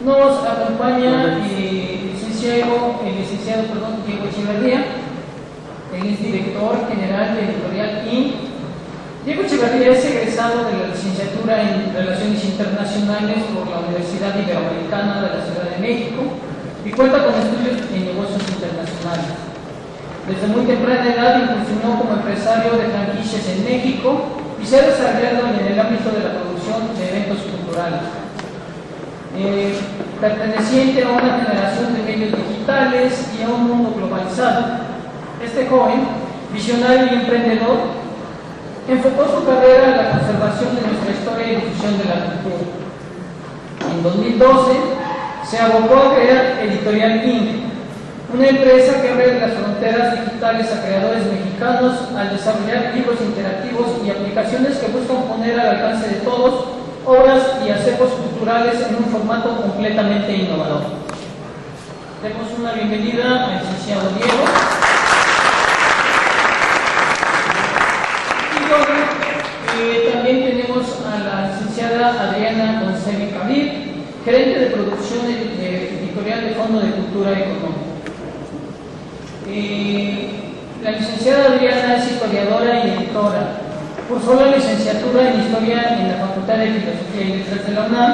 Nos acompaña el licenciado Diego Echeverría, él es director general de Editorial Inc. Diego Echeverría es egresado de la licenciatura en Relaciones Internacionales por la Universidad Iberoamericana de la Ciudad de México y cuenta con estudios en negocios internacionales. Desde muy temprana edad incursionó como empresario de franquicias en México y se ha desarrollado en el ámbito de la producción de eventos culturales. Perteneciente a una generación de medios digitales y a un mundo globalizado, este joven, visionario y emprendedor, enfocó su carrera en la conservación de nuestra historia y difusión de la cultura. En 2012 se abocó a crear Editorial Inc., una empresa que abre las fronteras digitales a creadores mexicanos al desarrollar libros interactivos y aplicaciones que buscan poner al alcance de todos obras y acervos culturales en un formato completamente innovador. Demos una bienvenida al licenciado Diego. Y también tenemos a la licenciada Adriana González Cabir, gerente de producción editorial de Fondo de Cultura Económica. La licenciada Adriana es historiadora y editora. Cursó la licenciatura en Historia en la Facultad de Filosofía y Letras de la UNAM,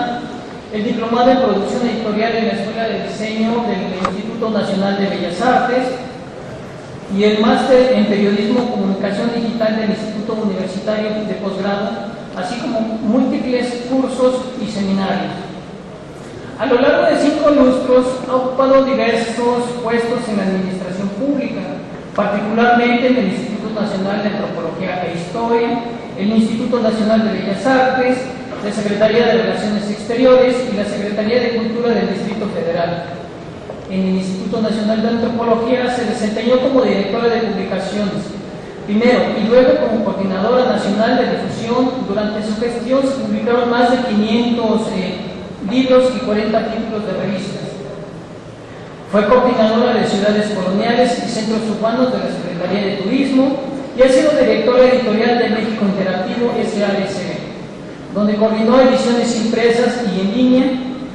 el diplomado en Producción Editorial en la Escuela de Diseño del Instituto Nacional de Bellas Artes y el máster en Periodismo y Comunicación Digital del Instituto Universitario de Posgrado, así como múltiples cursos y seminarios. A lo largo de 5 lustros ha ocupado diversos puestos en la administración pública, particularmente en el Instituto Nacional de Antropología e Historia, el Instituto Nacional de Bellas Artes, la Secretaría de Relaciones Exteriores y la Secretaría de Cultura del Distrito Federal. En el Instituto Nacional de Antropología se desempeñó como directora de publicaciones, primero y luego como coordinadora nacional de difusión. Durante su gestión se publicaron más de 500 libros y 40 títulos de revistas. Fue coordinadora de ciudades coloniales y centros urbanos de la Secretaría de Turismo y ha sido directora editorial de México Interactivo S.A.S.B., donde coordinó ediciones impresas y en línea.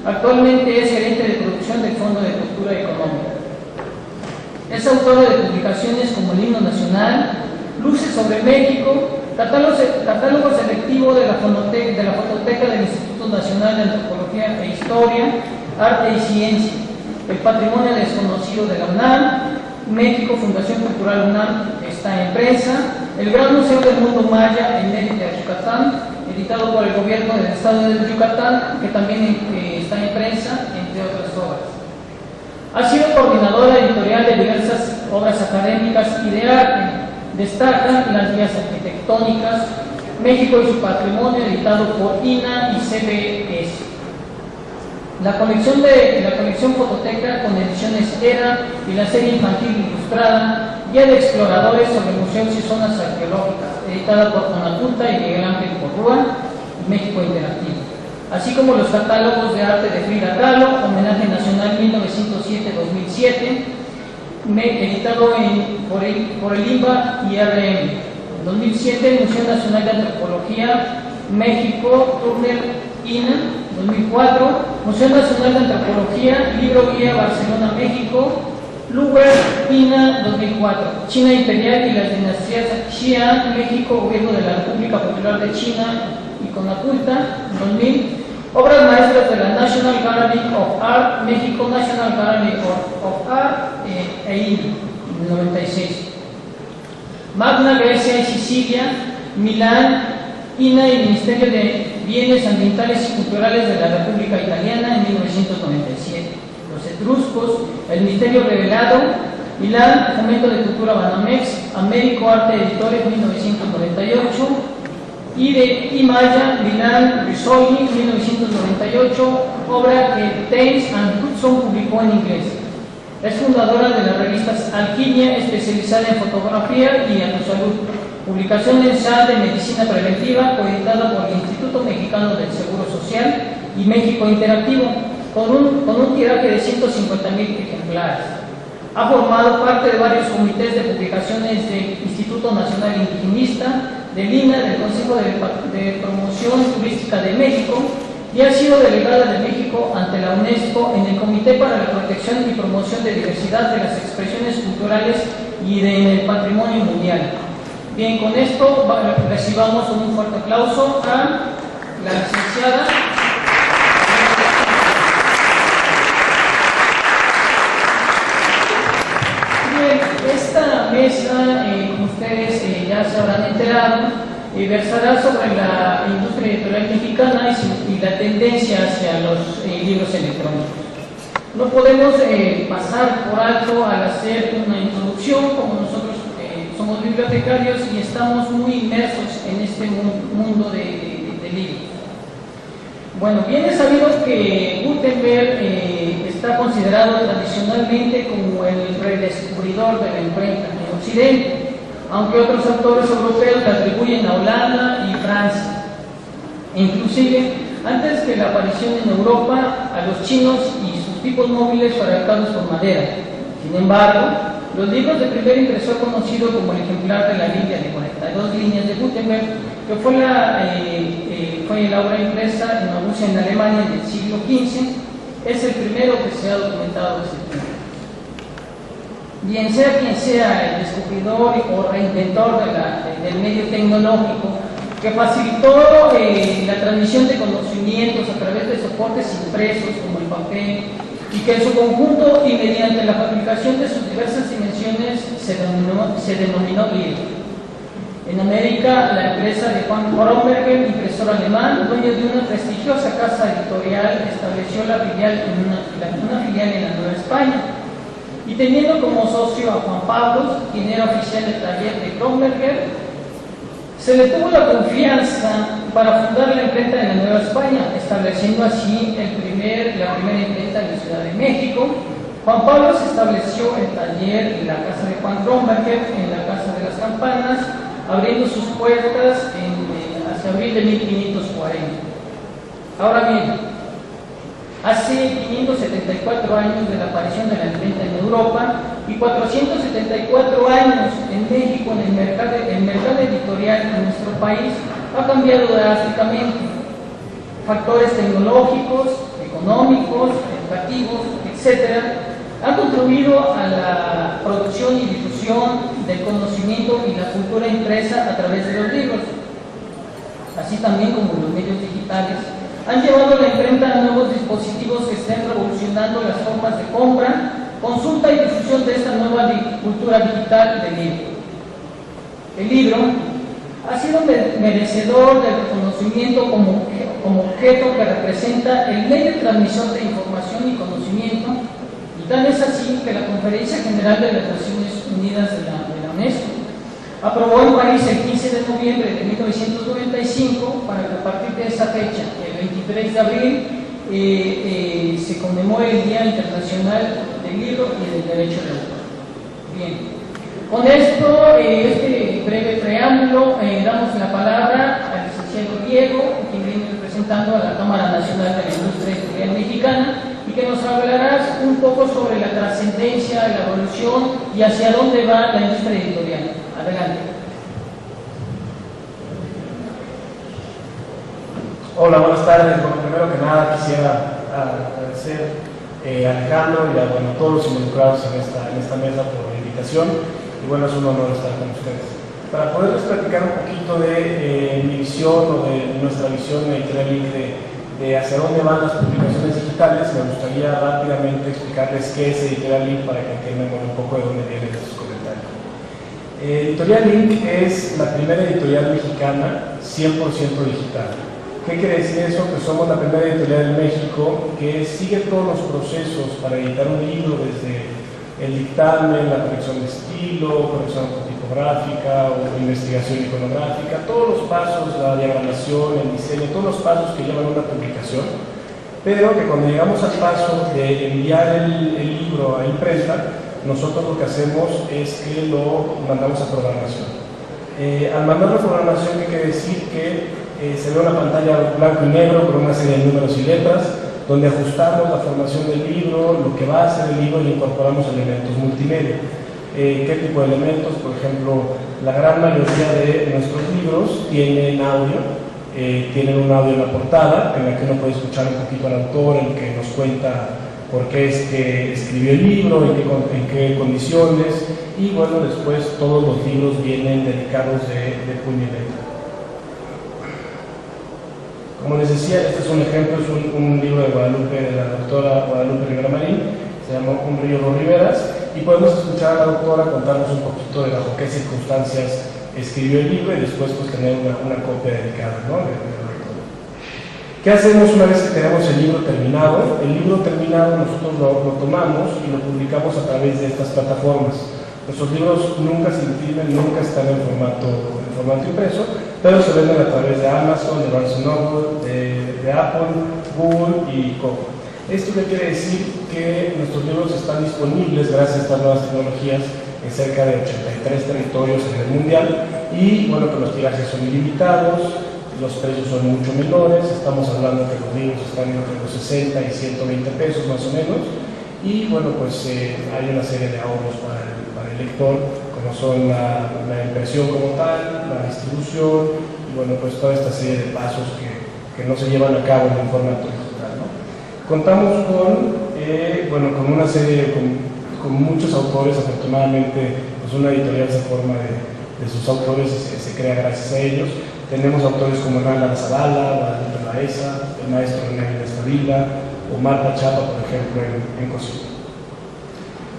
Actualmente es gerente de producción del Fondo de Cultura Económica. Es autora de publicaciones como El Himno Nacional, Luces sobre México, catálogo selectivo de la Fototeca del Instituto Nacional de Antropología e Historia, Arte y Ciencia, El Patrimonio Desconocido de la UNAM, México, Fundación Cultural UNAM está en prensa, El Gran Museo del Mundo Maya en Mérida, Yucatán, editado por el gobierno del estado de Yucatán, que también está en prensa, entre otras obras. Ha sido coordinadora editorial de diversas obras académicas y de arte. Destacan las guías arquitectónicas, México y su patrimonio, editado por INA y CBS. La colección Fototeca con ediciones ERA y la serie infantil ilustrada, Guía de Exploradores sobre Museos y Zonas Arqueológicas, editada por Conaculta y Miguel Ángel Porrúa, y México Interactivo, así como los catálogos de arte de Frida Kahlo, Homenaje Nacional 1907-2007, editado por el INBA y RM. En 2007, el Museo Nacional de Antropología, México, Turner, INA. 2004, Museo Nacional de Antropología, Libro Guía Barcelona, México, Luber, INA. 2004, China Imperial y las dinastías Xi'an, México, Gobierno de la República Popular de China y Conaculta. 2000, Obras Maestras de la National Gallery of Art, México, National Gallery of Art e INA. 96, Magna Grecia y Sicilia, Milán, INA y Ministerio de Bienes Ambientales y Culturales de la República Italiana en 1997. Los Etruscos, el Misterio Revelado, Milán, Fomento de Cultura Banamex, Américo Arte Editores 1998, y Maya, Milán, Rizzoli 1998, obra que Thames and Hudson publicó en inglés. Es fundadora de las revistas Alquimia, especializada en fotografía y en salud. Publicación mensal de Medicina Preventiva, coeditada por el Instituto Mexicano del Seguro Social y México Interactivo, con un tiraje de 150,000 ejemplares. Ha formado parte de varios comités de publicaciones del Instituto Nacional Indigenista, del INA, del Consejo de Promoción Turística de México, y ha sido delegada de México ante la UNESCO en el Comité para la Protección y Promoción de Diversidad de las Expresiones Culturales y en el Patrimonio Mundial. Bien, con esto recibamos un fuerte aplauso a la licenciada. Esta mesa, como ustedes ya se habrán enterado, versará sobre la industria editorial mexicana y la tendencia hacia los libros electrónicos. No podemos pasar por alto al hacer una introducción, como nosotros somos bibliotecarios y estamos muy inmersos en este mundo de libros. Bueno, bien es sabido que Gutenberg está considerado tradicionalmente como el redescubridor de la imprenta en Occidente, aunque otros autores europeos le atribuyen a Holanda y Francia. Inclusive, antes de la aparición en Europa, a los chinos y sus tipos móviles fabricados con madera. Sin embargo, los libros de primer impresor conocido como el ejemplar de la Biblia de 42 líneas de Gutenberg, que fue la obra impresa en Maguncia, en Alemania, en el siglo XV, es el primero que se ha documentado de ese tiempo. Bien sea quien sea el descubridor o reinventor del medio tecnológico que facilitó la transmisión de conocimientos a través de soportes impresos como el papel, y que en su conjunto y mediante la fabricación de sus diversas dimensiones se denominó libro. En América, la empresa de Juan Kromberger, impresor alemán, dueño de una prestigiosa casa editorial, estableció una filial en la Nueva España, y teniendo como socio a Juan Pablo, quien era oficial del taller de Kromberger, se le tuvo la confianza para fundar la imprenta en la Nueva España, estableciendo así la primera imprenta en la Ciudad de México. Juan Pablo se estableció el taller y la casa de Juan Kromberger en la Casa de las Campanas, abriendo sus puertas hacia abril de 1540. Ahora bien, hace 574 años de la aparición de la imprenta en Europa y 474 años en México, el mercado editorial en nuestro país ha cambiado drásticamente. Factores tecnológicos, económicos, educativos, etc., han contribuido a la producción y difusión del conocimiento y la cultura impresa a través de los libros, así también como los medios digitales. Han llevado la imprenta a nuevos dispositivos que estén revolucionando las formas de compra, consulta y difusión de esta nueva cultura digital del libro. El libro ha sido merecedor del reconocimiento como objeto que representa el medio de transmisión de información y conocimiento, y tal es así que la Conferencia General de las Naciones Unidas de la UNESCO aprobó en París el 15 de noviembre de 1995 para que a partir de esa fecha, el 23 de abril, se conmemore el Día Internacional del Libro y del Derecho de Autor. Bien, con esto, este breve preámbulo, damos la palabra al licenciado Diego, quien viene representando a la Cámara Nacional de la Industria Editorial Mexicana, y que nos hablarás un poco sobre la trascendencia, la evolución y hacia dónde va la industria editorial. Adelante. Hola, buenas tardes. Bueno, primero que nada quisiera agradecer a Alejandro y a todos los involucrados en esta mesa por la invitación, y bueno, es un honor estar con ustedes. Para poderles platicar un poquito de mi visión o de nuestra visión editorial de hacia dónde van las publicaciones digitales, me gustaría rápidamente explicarles qué es Editorial Link para que entiendan un poco de dónde vienen sus comentarios. Editorial Link es la primera editorial mexicana 100% digital. ¿Qué quiere decir eso? Que somos la primera editorial en México que sigue todos los procesos para editar un libro, desde el dictamen, la corrección de estilo, corrección tipográfica o investigación iconográfica, todos los pasos, la diagramación, el diseño, todos los pasos que llevan una publicación, pero que cuando llegamos al paso de enviar el libro a imprenta, nosotros lo que hacemos es que lo mandamos a programación. Al mandarlo a programación, ¿qué quiere decir? Que se ve una pantalla blanco y negro con una serie de números y letras, donde ajustamos la formación del libro, lo que va a ser el libro, y incorporamos elementos multimedia. ¿Qué tipo de elementos? Por ejemplo, la gran mayoría de nuestros libros tienen audio, tienen un audio en la portada, en la que uno puede escuchar un poquito al autor, en que nos cuenta por qué es que escribió el libro, en qué condiciones, y bueno, después todos los libros vienen dedicados de puño y letra. Como les decía, este es un ejemplo, es un libro de Guadalupe, de la doctora Guadalupe Rivera Marín, se llama Un río, dos riberas, y podemos escuchar a la doctora contarnos un poquito de bajo qué circunstancias escribió el libro y después pues tener una copia dedicada, ¿no? ¿Qué hacemos una vez que tenemos el libro terminado? El libro terminado nosotros lo tomamos y lo publicamos a través de estas plataformas. Nuestros libros nunca se imprimen, nunca están en formato impreso, pero se venden a través de Amazon, de Barnes & Noble, de Apple, Google y Kobo. ¿Esto qué quiere decir? Que nuestros libros están disponibles gracias a estas nuevas tecnologías en cerca de 83 territorios a nivel mundial y bueno, que los tirajes son ilimitados, los precios son mucho menores, estamos hablando que los libros están entre los 60 y 120 pesos más o menos, y bueno, pues hay una serie de ahorros para el lector, como son la impresión como tal, la distribución, y bueno, pues toda esta serie de pasos que no se llevan a cabo en un formato digital, ¿no? Contamos con una serie, con muchos autores, afortunadamente, pues una editorial se forma de sus autores, se crea gracias a ellos. Tenemos autores como Hernán Lara Zavala, Guadalupe Baeza, el maestro René Vélez Favila, o Marta Chapa, por ejemplo, en Cocina.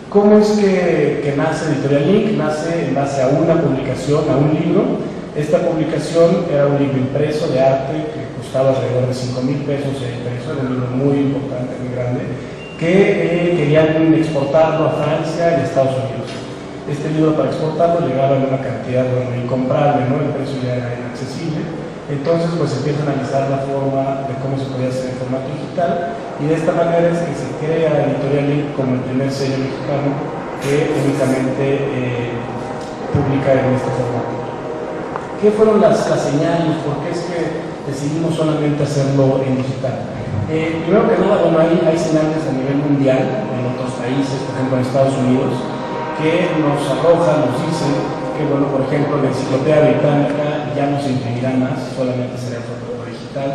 ¿Cómo es que nace Editorial Link? Nace en base a una publicación, a un libro. Esta publicación era un libro impreso de arte que costaba alrededor de 5,000 pesos impreso, era un libro muy importante, muy grande, que querían exportarlo a Francia y a Estados Unidos. Este libro para exportarlo llegaba en una cantidad incomparable, ¿no? El precio ya era inaccesible. Entonces pues empieza a analizar la forma de cómo se podía hacer en formato digital y de esta manera es que se crea Editorial Link como el primer sello mexicano que únicamente publica en este formato. ¿Qué fueron las señales? ¿Por qué es que decidimos solamente hacerlo en digital? Primero que nada, bueno, hay señales a nivel mundial en otros países, por ejemplo en Estados Unidos, que nos arrojan, nos dicen que, bueno, por ejemplo, la Enciclopedia Británica ya no se imprimirá más, solamente será en formato digital.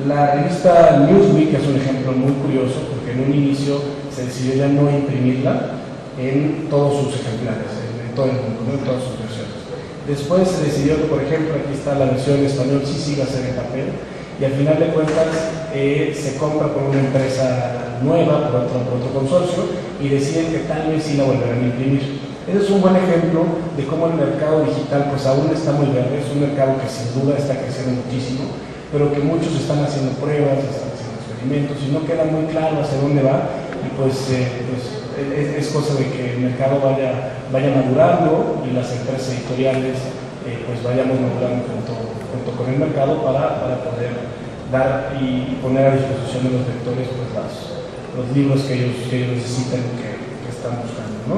La revista Newsweek es un ejemplo muy curioso, porque en un inicio se decidió ya no imprimirla en todos sus ejemplares, en todo el mundo, ¿no? En todas sus versiones. Después se decidió que, por ejemplo, aquí está la versión en español, sí siga a ser en papel, y al final de cuentas se compra por una empresa nueva, por otro consorcio, y deciden que tal vez sí la volverán a imprimir. Ese es un buen ejemplo de cómo el mercado digital pues aún está muy verde, es un mercado que sin duda está creciendo muchísimo, pero que muchos están haciendo pruebas, están haciendo experimentos y no queda muy claro hacia dónde va, y pues es cosa de que el mercado vaya madurando y las empresas editoriales pues vayamos madurando junto con el mercado para poder dar y poner a disposición de los lectores pues los libros que ellos necesitan y que están buscando, ¿no?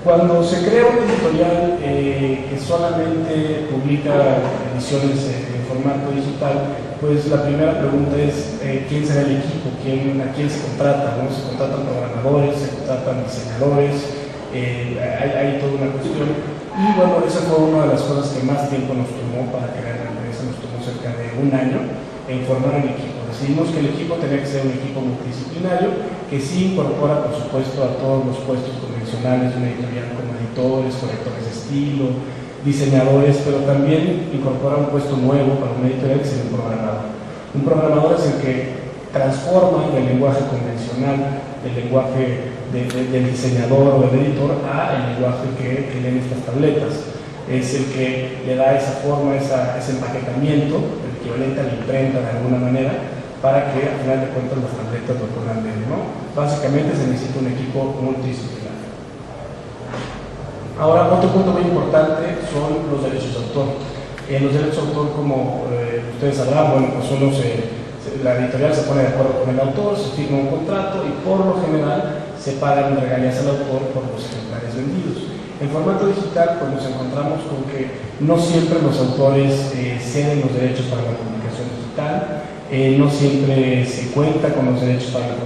Cuando se crea una editorial que solamente publica ediciones en formato digital, pues la primera pregunta es ¿quién será el equipo? ¿A quién se contrata? ¿No? Se contratan programadores, se contratan diseñadores, hay toda una cuestión. Y bueno, esa fue una de las cosas que más tiempo nos tomó para crear la empresa, nos tomó cerca de un año en formar el equipo. Decidimos que el equipo tenía que ser un equipo multidisciplinario que sí incorpora, por supuesto, a todos los puestos convencionales de una editorial como editores, correctores de estilo, diseñadores, pero también incorpora un puesto nuevo para una editorial que es un programador. Un programador es el que transforma el lenguaje convencional, el lenguaje del diseñador o del editor a el lenguaje que leen estas tabletas. Es el que le da esa forma, ese empaquetamiento, el equivalente a la imprenta de alguna manera, para que al final de cuentas las tabletas lo puedan leer, ¿no? Básicamente se necesita un equipo multidisciplinario. Ahora, otro punto muy importante son los derechos de autor. Los derechos de autor, como ustedes sabrán, bueno, pues la editorial se pone de acuerdo con el autor, se firma un contrato y por lo general se pagan regalías al autor por los ejemplares vendidos. En formato digital, pues nos encontramos con que no siempre los autores ceden los derechos para la publicación digital, no siempre se cuenta con los derechos para la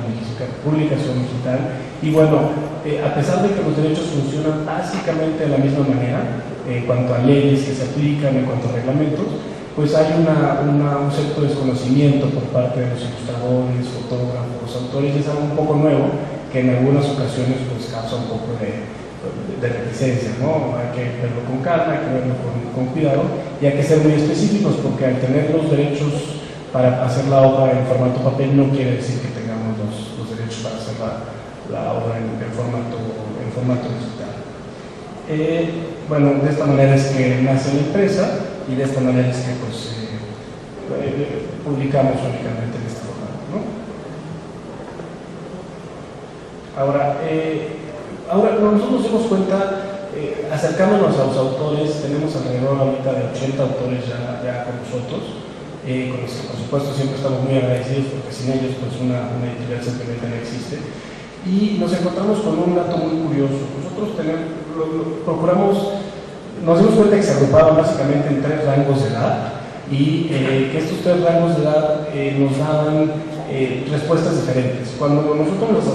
publicación digital, y bueno, a pesar de que los derechos funcionan básicamente de la misma manera, en cuanto a leyes que se aplican, en cuanto a reglamentos, pues hay un cierto desconocimiento por parte de los ilustradores, fotógrafos, autores, y es algo un poco nuevo que en algunas ocasiones pues causa un poco de reticencia, ¿no? Hay que verlo con calma, hay que verlo con cuidado y hay que ser muy específicos, porque al tener los derechos para hacer la obra en formato papel no quiere decir que tengamos los derechos para hacer la obra en formato digital. Bueno, de esta manera es que nace la empresa y de esta manera es que pues, publicamos únicamente en este formato, ¿no? Ahora nosotros nos dimos cuenta, acercándonos a los autores, tenemos alrededor ahorita de 80 autores ya con nosotros, con los que por supuesto siempre estamos muy agradecidos, porque sin ellos pues una editorial simplemente no existe. Y nos encontramos con un dato muy curioso. Nosotros nos dimos cuenta que se agrupaban básicamente en 3 rangos de edad, y que estos 3 rangos de edad nos daban respuestas diferentes. Cuando nosotros nos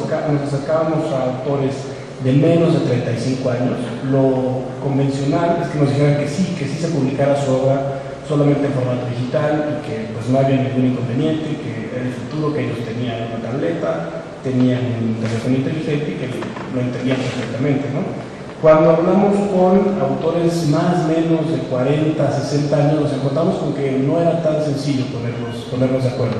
acercábamos a autores de menos de 35 años, lo convencional es que nos dijeran que sí se publicara su obra solamente en formato digital y que pues no había ningún inconveniente, que era el futuro, que ellos tenían una tableta, tenían un teléfono inteligente y que lo entendían perfectamente, ¿no? Cuando hablamos con autores más o menos de 40, 60 años, nos encontramos con que no era tan sencillo ponernos de acuerdo.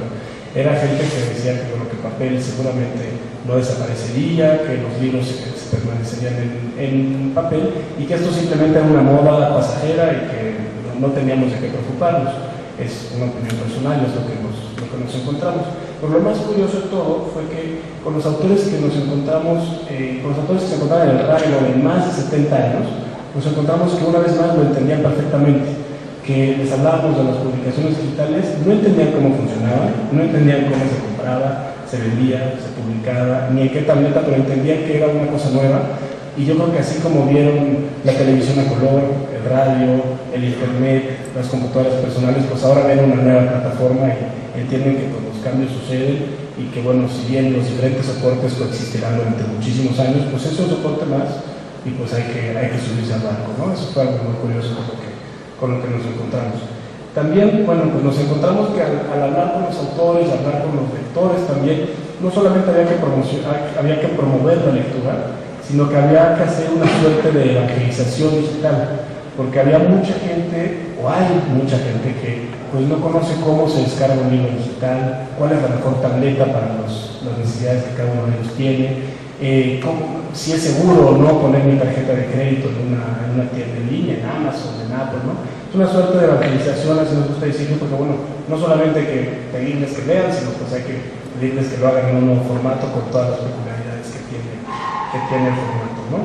Era gente que decía que bueno, que el papel seguramente no desaparecería, que los libros se permanecerían en papel y que esto simplemente era una moda pasajera y que no teníamos de qué preocuparnos. Es una opinión personal, es lo que nos encontramos. Pero lo más curioso de todo fue que con los autores que nos encontramos, con los autores que se encontraban en el rango de más de 70 años, nos encontramos que una vez más lo entendían perfectamente, que les hablábamos de las publicaciones digitales, no entendían cómo funcionaban, no entendían cómo se compraba, se vendía, se publicaba, ni en qué tableta, pero entendían que era una cosa nueva. Y yo creo que así como vieron la televisión a color, el radio, el internet, las computadoras personales, pues ahora ven una nueva plataforma y entienden que pues, los cambios suceden y que bueno, si bien los diferentes soportes coexistirán durante muchísimos años, pues es un soporte más y pues hay que subirse al barco, ¿no? Eso fue algo muy curioso con lo que nos encontramos. También, bueno, pues nos encontramos que al hablar con los autores, hablar con los lectores también, no solamente había que promover la lectura, sino que había que hacer una suerte de evangelización digital, porque había mucha gente, o hay mucha gente que pues no conoce cómo se descarga un libro digital, cuál es la mejor tableta para las necesidades que cada uno de ellos tiene, si es seguro o no poner mi tarjeta de crédito en una tienda en línea, en Amazon, en Apple, ¿no? Es una suerte de evangelización, así nos gusta decirlo, porque bueno, no solamente hay que pedirles que lean, sino pues hay que pedirles que lo hagan en un nuevo formato con todas las peculiaridades que tiene el formato, ¿no?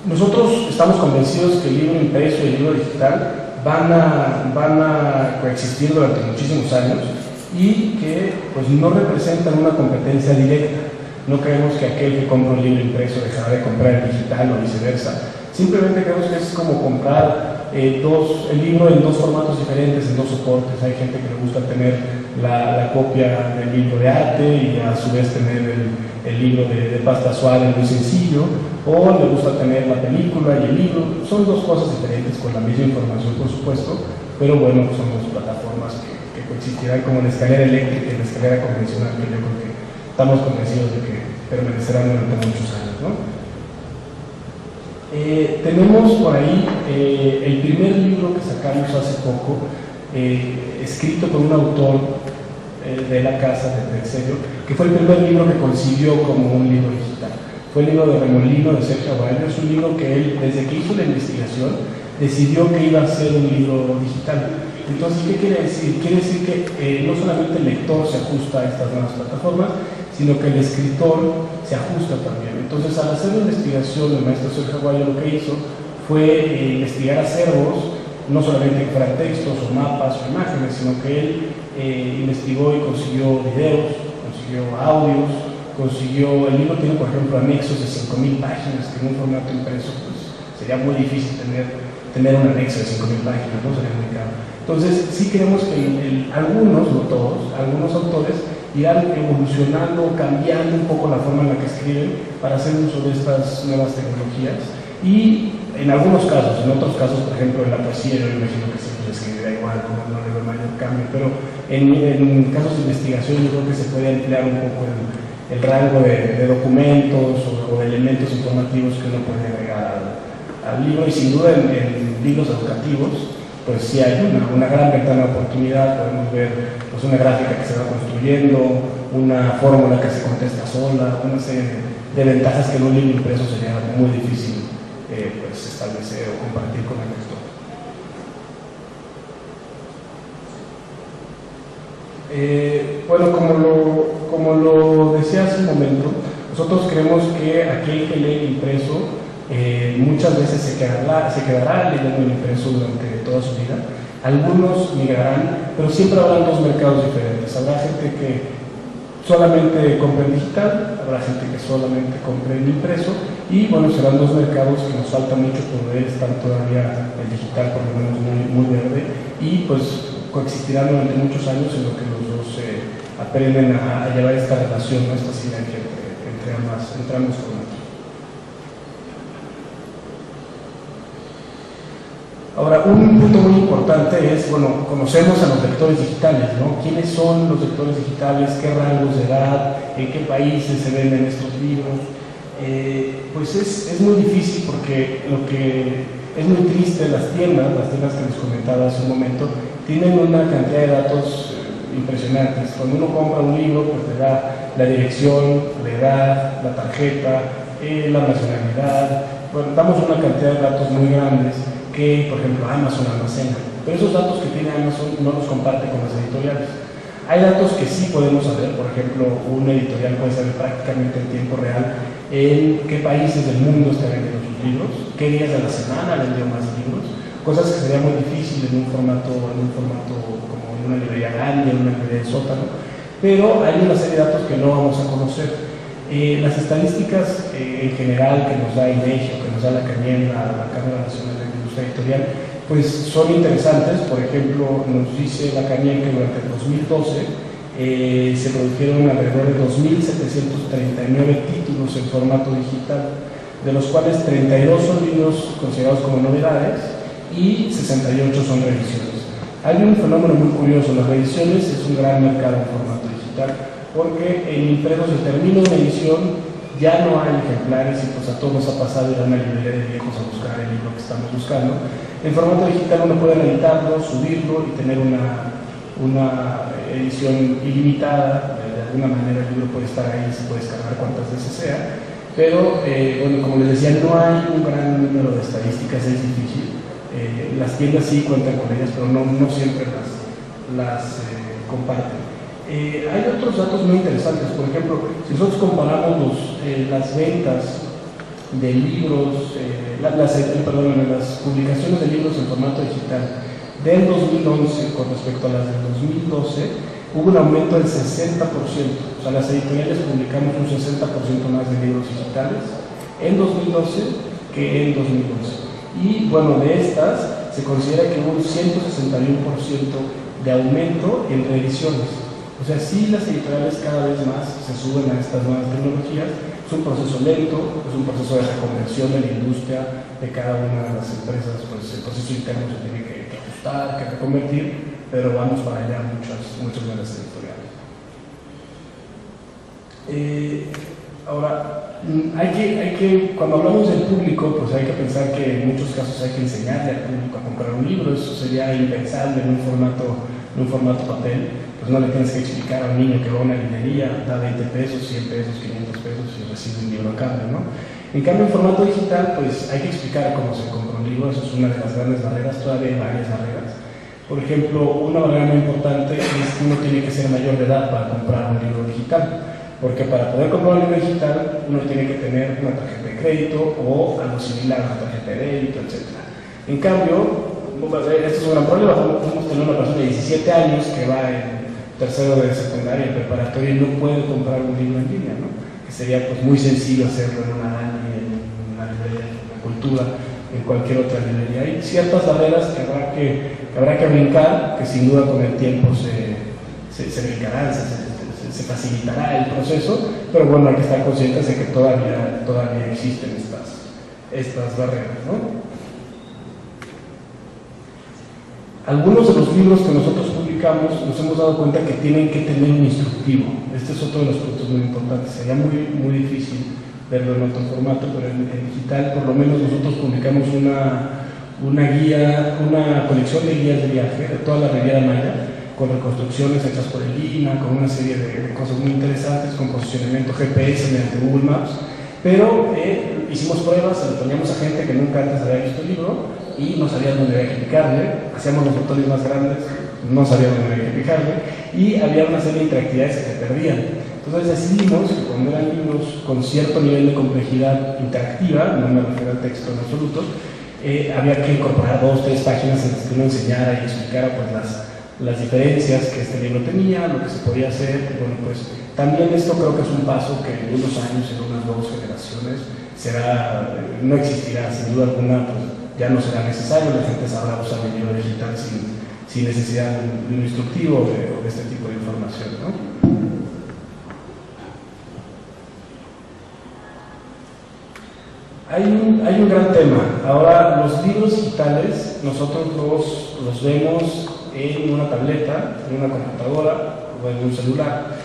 Nosotros estamos convencidos que el libro impreso y el libro digital van a coexistir durante muchísimos años y que pues no representan una competencia directa. No creemos que aquel que compra un libro impreso dejará de comprar el digital o viceversa. Simplemente creemos que es como comprar el libro en 2 formatos diferentes, en 2 soportes. Hay gente que le gusta tener la copia del libro de arte y a su vez tener el libro de pasta suave muy sencillo, o le gusta tener la película y el libro. Son 2 cosas diferentes con la misma información, por supuesto, pero bueno, son 2 plataformas que coexistirán como la escalera eléctrica y la escalera convencional, que yo creo que estamos convencidos de que permanecerán durante muchos años, ¿no? Tenemos por ahí el primer libro que sacamos hace poco, escrito por un autor de la casa de Tercerio, que fue el primer libro que concibió como un libro digital. Fue el libro de Remolino de Sergio Aguayo. Es un libro que él, desde que hizo la investigación, decidió que iba a ser un libro digital. Entonces, ¿qué quiere decir? Quiere decir que no solamente el lector se ajusta a estas nuevas plataformas, sino que el escritor se ajusta también. Entonces, al hacer la investigación, el maestro Sergio Aguayo lo que hizo fue investigar acervos, no solamente que fueran textos o mapas o imágenes, sino que él investigó y consiguió videos, consiguió audios, el libro tiene, por ejemplo, anexos de 5.000 páginas, que en un formato impreso pues, sería muy difícil tener un anexo de 5.000 páginas, no sería muy caro. Entonces, sí creemos que algunos, no todos, algunos autores irán evolucionando, cambiando un poco la forma en la que escriben para hacer uso de estas nuevas tecnologías Y en algunos casos, en otros casos, por ejemplo, en la poesía, yo me imagino que siempre se escribirá igual, como no le veo mayor cambio, pero en casos de investigación yo creo que se puede ampliar un poco el rango de documentos o de elementos informativos que uno puede agregar al libro, y sin duda en libros educativos, pues sí hay una gran ventana de oportunidad. Podemos ver pues, una gráfica que se va construyendo, una fórmula que se contesta sola, una serie de ventajas que en un libro impreso sería muy difícil pues establecer o compartir con el lector. Bueno, como lo decía hace un momento, nosotros creemos que aquel que lee el impreso muchas veces se quedará leyendo el impreso durante toda su vida. Algunos migrarán, pero siempre habrán dos mercados diferentes. Habrá gente que solamente compra en digital, habrá gente que solamente compra en impreso, y bueno, serán dos mercados que nos falta mucho por ver. Están todavía el digital por lo menos muy verde, y pues coexistirán durante muchos años en lo que los dos aprenden a llevar esta relación, esta sinergia entre ambos formatos. Ahora, un punto muy importante es, bueno, conocemos a los lectores digitales, ¿no? ¿Quiénes son los lectores digitales? ¿Qué rangos de edad? ¿En qué países se venden estos libros? Pues es muy difícil, porque lo que es muy triste, las tiendas que les comentaba hace un momento, tienen una cantidad de datos impresionantes. Cuando uno compra un libro, pues le da la dirección, la edad, la tarjeta, la nacionalidad. Bueno, damos una cantidad de datos muy grandes que, por ejemplo, Amazon almacena, pero esos datos que tiene Amazon no los comparte con las editoriales. Hay datos que sí podemos saber. Por ejemplo, una editorial puede saber prácticamente en tiempo real en qué países del mundo están vendiendo sus libros, qué días de la semana vendió más libros, cosas que sería muy difícil en un formato como en una librería grande, en una librería de sótano. Pero hay una serie de datos que no vamos a conocer. Las estadísticas en general que nos da INEGI o que nos da la CANIEM, la Cámara Nacional de Industria Editorial, pues son interesantes. Por ejemplo, nos dice la CANIEM que durante el 2012 se produjeron alrededor de 2.739 títulos en formato digital, de los cuales 32 son libros considerados como novedades y 68 son reediciones. Hay un fenómeno muy curioso: las reediciones es un gran mercado en formato digital, porque en impreso se termina una edición, ya no hay ejemplares, y pues a todos nos ha pasado ir a una librería de viejos a buscar el libro que estamos buscando. En formato digital uno puede reeditarlo, subirlo y tener una edición ilimitada. De alguna manera el libro puede estar ahí, se puede descargar cuantas veces sea, pero bueno, como les decía, no hay un gran número de estadísticas, es difícil. Las tiendas sí cuentan con ellas, pero no siempre las comparten. Hay otros datos muy interesantes. Por ejemplo, si nosotros comparamos las ventas de libros, las publicaciones de libros en formato digital del 2011 con respecto a las del 2012, hubo un aumento del 60%. O sea, las editoriales publicamos un 60% más de libros digitales en 2012 que en 2011. Y bueno, de estas se considera que hubo un 161% de aumento en reediciones. O sea, sí, las editoriales cada vez más se suben a estas nuevas tecnologías. Es un proceso lento, es un proceso de reconversión de la industria de cada una de las empresas. Pues el proceso interno se tiene que ajustar, que reconvertir, pero vamos para allá muchas de las editoriales. Ahora, cuando hablamos del público, pues hay que pensar que en muchos casos hay que enseñarle al público a comprar un libro. Eso sería impensable en un formato papel. Pues no le tienes que explicar a un niño que va a una librería, da 20 pesos, 100 pesos, 500 pesos y recibe un libro a cambio, ¿no? En cambio, en formato digital, pues hay que explicar cómo se compra un libro. Eso es una de las grandes barreras. Todavía hay varias barreras. Por ejemplo, una barrera muy importante es que uno tiene que ser mayor de edad para comprar un libro digital. Porque para poder comprar un libro digital, uno tiene que tener una tarjeta de crédito o algo similar, una tarjeta de débito, etc. En cambio, esto es un gran problema. Podemos tener una persona de 17 años que va en tercero de secundaria, en preparatoria, y no puede comprar un libro en línea, ¿no? Que sería pues muy sencillo hacerlo en una ANI, en una librería de la cultura, en cualquier otra librería. Hay ciertas barreras que habrá que brincar, que sin duda con el tiempo se brincarán, se facilitará el proceso, pero bueno, hay que estar conscientes de que todavía existen estas barreras, ¿no? Algunos de los libros que nosotros publicamos nos hemos dado cuenta que tienen que tener un instructivo. Este es otro de los puntos muy importantes. Sería muy difícil verlo en otro formato, pero en digital por lo menos nosotros publicamos una guía, una colección de guías de viaje de toda la Riviera Maya, con reconstrucciones hechas por el INAH, con una serie de cosas muy interesantes, con posicionamiento GPS mediante Google Maps. Pero hicimos pruebas, se lo poníamos a gente que nunca antes había visto el libro y no sabían dónde había que picarle, hacíamos los botones más grandes, no sabían dónde había que picarle, y había una serie de interactividades que se perdían. Entonces decidimos que cuando eran libros con cierto nivel de complejidad interactiva, no me refiero al texto en absoluto, había que incorporar 2 o 3 páginas en las que uno enseñara y explicara pues, las diferencias que este libro tenía, lo que se podía hacer. Y bueno, pues también esto creo que es un paso que en unos años, en unas 2 generaciones, no existirá, sin duda alguna, pues ya no será necesario, la gente sabrá usar el libro digital sin necesidad de un instructivo o de este tipo de información, ¿no? Hay un gran tema. Ahora, los libros digitales nosotros los vemos en una tableta, en una computadora o en un celular.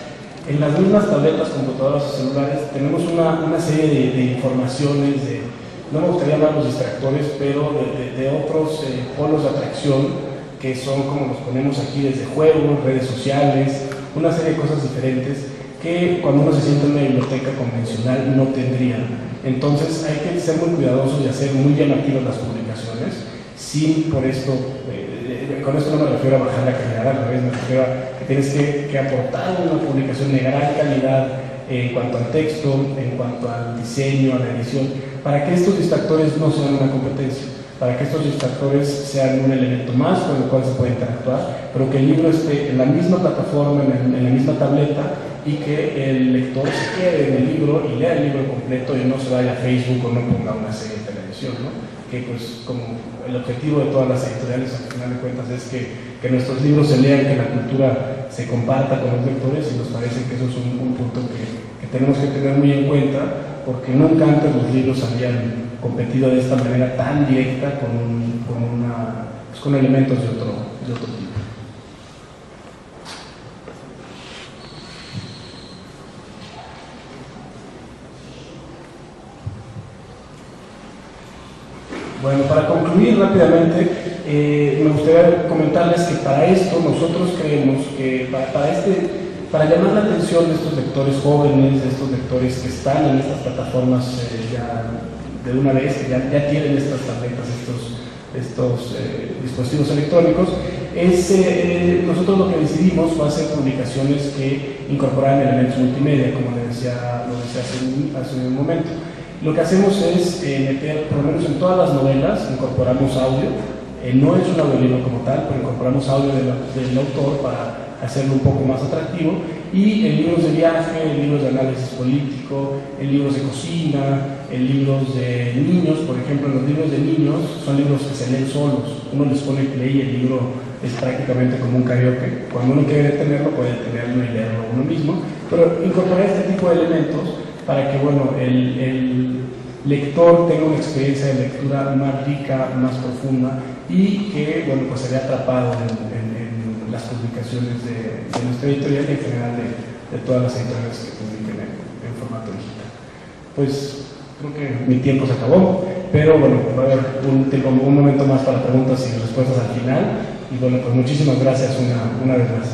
En las mismas tabletas, computadoras o celulares tenemos una serie de informaciones, no me gustaría hablar de los distractores, pero de otros polos de atracción que son como los ponemos aquí, desde juegos, redes sociales, una serie de cosas diferentes que cuando uno se sienta en una biblioteca convencional no tendría. Entonces hay que ser muy cuidadosos y hacer muy llamativas las publicaciones, sin por esto, con esto no me refiero a bajar la calidad, al revés, me refiero a que tienes que aportar una publicación de gran calidad en cuanto al texto, en cuanto al diseño, a la edición, para que estos distractores no sean una competencia, para que estos distractores sean un elemento más con el cual se puede interactuar, pero que el libro esté en la misma plataforma, en la misma tableta, y que el lector se quede en el libro y lea el libro completo y no se vaya a Facebook o no ponga una serie de televisión, ¿no? Que pues como el objetivo de todas las editoriales al final de cuentas es que nuestros libros se lean, que la cultura se comparta con los lectores, y nos parece que eso es un punto que tenemos que tener muy en cuenta, porque nunca antes los libros habían competido de esta manera tan directa con elementos de otro tipo. Bueno, para concluir rápidamente, me gustaría comentarles que para esto nosotros creemos que para llamar la atención de estos lectores jóvenes, de estos lectores que están en estas plataformas ya de una vez, que ya tienen estas tabletas, estos dispositivos electrónicos, nosotros lo que decidimos fue hacer publicaciones que incorporaran elementos multimedia, como lo decía hace un momento. Lo que hacemos es meter, por lo menos en todas las novelas, incorporamos audio. No es un audiolibro como tal, pero incorporamos audio del autor para hacerlo un poco más atractivo. Y en libros de viaje, en libros de análisis político, en libros de cocina, en libros de niños, por ejemplo, los libros de niños son libros que se leen solos. Uno les pone play y el libro es prácticamente como un karaoke. Cuando uno quiere detenerlo, puede detenerlo y leerlo uno mismo. Pero incorporar este tipo de elementos para que el lector tenga una experiencia de lectura más rica, más profunda, y que pues se vea atrapado en las publicaciones de nuestra editorial y en general de todas las editoriales que publiquen en formato digital. Pues creo que mi tiempo se acabó, pero bueno, va a haber un momento más para preguntas y respuestas al final, y bueno, pues muchísimas gracias una vez más.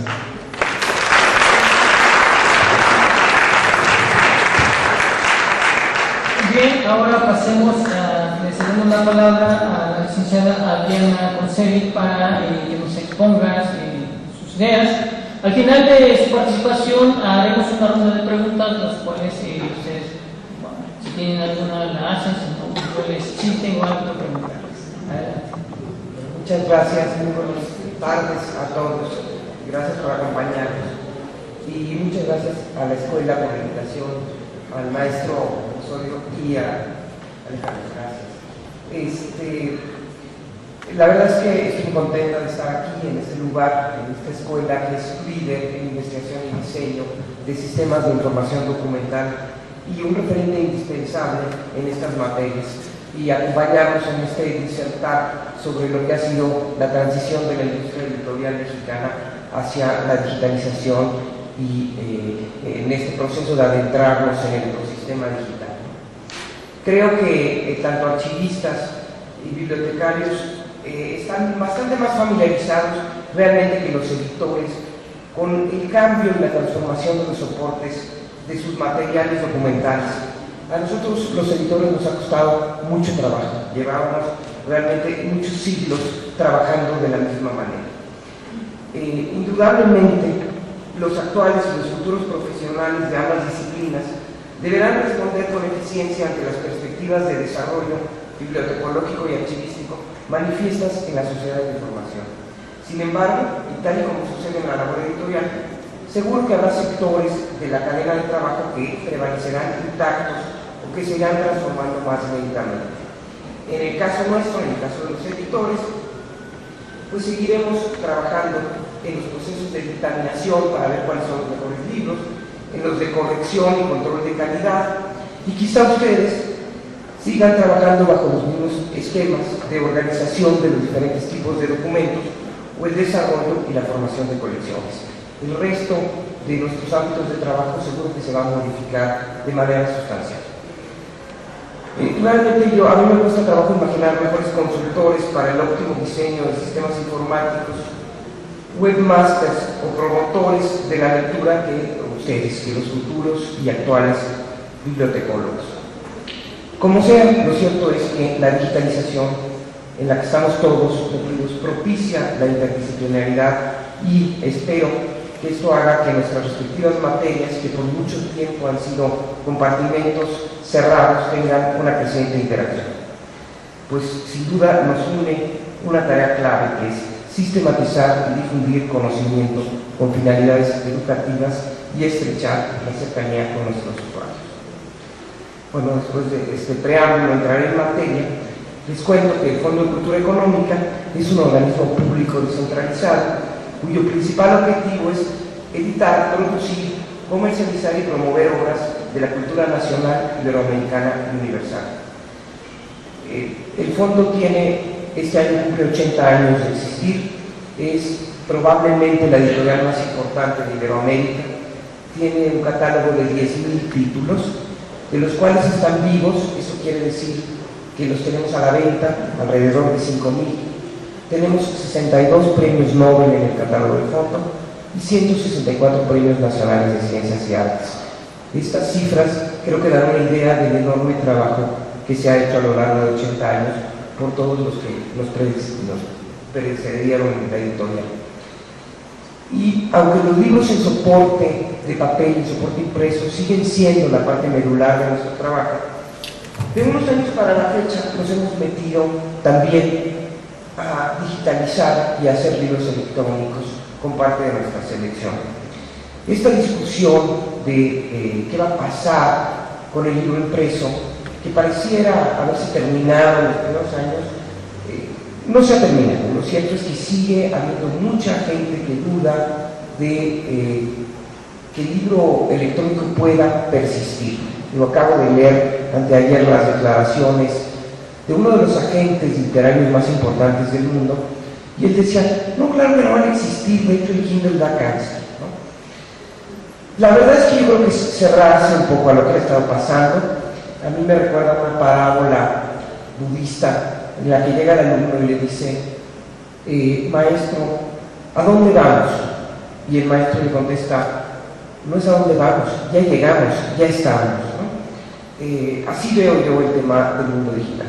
Bien, ahora pasemos le cedemos la palabra a la licenciada Adriana Concevi para que nos exponga sus ideas. Al final de su participación haremos una ronda de preguntas, las cuales ustedes, si tienen alguna, la hacen, si no, yo les chiste o algo preguntarles. Adelante. Muchas gracias, muy buenas tardes a todos. Gracias por acompañarnos. Y muchas gracias a la escuela por la invitación, al maestro y a Alejandro, gracias. La verdad es que estoy muy contenta de estar aquí, en este lugar, en esta escuela que es líder en investigación y diseño de sistemas de información documental y un referente indispensable en estas materias. y acompañarnos en este disertar sobre lo que ha sido la transición de la industria editorial mexicana hacia la digitalización y en este proceso de adentrarnos en el ecosistema digital. Creo que tanto archivistas y bibliotecarios están bastante más familiarizados realmente que los editores con el cambio y la transformación de los soportes de sus materiales documentales. A nosotros los editores nos ha costado mucho trabajo, llevábamos realmente muchos siglos trabajando de la misma manera. Indudablemente los actuales y los futuros profesionales de ambas disciplinas deberán responder con eficiencia ante las perspectivas de desarrollo bibliotecológico y archivístico manifiestas en la sociedad de información. Sin embargo, y tal y como sucede en la labor editorial, seguro que habrá sectores de la cadena de trabajo que prevalecerán intactos o que se irán transformando más lentamente. En el caso nuestro, en el caso de los editores, pues seguiremos trabajando en los procesos de dictaminación para ver cuáles son los mejores libros, en los de corrección y control de calidad, y quizá ustedes sigan trabajando bajo los mismos esquemas de organización de los diferentes tipos de documentos o el desarrollo y la formación de colecciones. El resto de nuestros ámbitos de trabajo seguro que se va a modificar de manera sustancial. Realmente a mí me cuesta trabajo imaginar mejores consultores para el óptimo diseño de sistemas informáticos, webmasters o promotores de la lectura que ustedes, que los futuros y actuales bibliotecólogos. Como sea, lo cierto es que la digitalización en la que estamos todos metidos propicia la interdisciplinaridad y espero que esto haga que nuestras respectivas materias, que por mucho tiempo han sido compartimentos cerrados, tengan una creciente interacción. Pues sin duda nos une una tarea clave que es sistematizar y difundir conocimiento con finalidades educativas y estrechar la cercanía con nuestros usuarios. Bueno, después de este preámbulo entraré en materia. Les cuento que el Fondo de Cultura Económica es un organismo público descentralizado cuyo principal objetivo es editar, producir, comercializar y promover obras de la cultura nacional, iberoamericana y universal. El fondo este año cumple 80 años de existir, es probablemente la editorial más importante de Iberoamérica, tiene un catálogo de 10.000 títulos, de los cuales están vivos, eso quiere decir que los tenemos a la venta, alrededor de 5.000. Tenemos 62 premios Nobel en el catálogo del fondo y 164 premios nacionales de ciencias y artes. Estas cifras creo que dan una idea del enorme trabajo que se ha hecho a lo largo de 80 años por todos los que nos precedieron en la editorial. Y aunque los libros en soporte de papel, en soporte impreso, siguen siendo la parte medular de nuestro trabajo, de unos años para la fecha nos hemos metido también a digitalizar y a hacer libros electrónicos con parte de nuestra selección. Esta discusión de qué va a pasar con el libro impreso, que pareciera haberse terminado en los primeros años, no se ha terminado. Lo cierto es que sigue habiendo mucha gente que duda de que el libro electrónico pueda persistir. Yo acabo de leer anteayer las declaraciones de uno de los agentes literarios más importantes del mundo, y él decía, no, claro que no van a existir, de hecho el Kindle da cáncer, ¿no? La verdad es que yo creo que es cerrarse un poco a lo que ha estado pasando. A mí me recuerda una parábola budista en la que llega el alumno y le dice, maestro, ¿a dónde vamos? Y el maestro le contesta, no es a dónde vamos, ya llegamos, ya estamos, ¿no? Así veo yo el tema del mundo digital.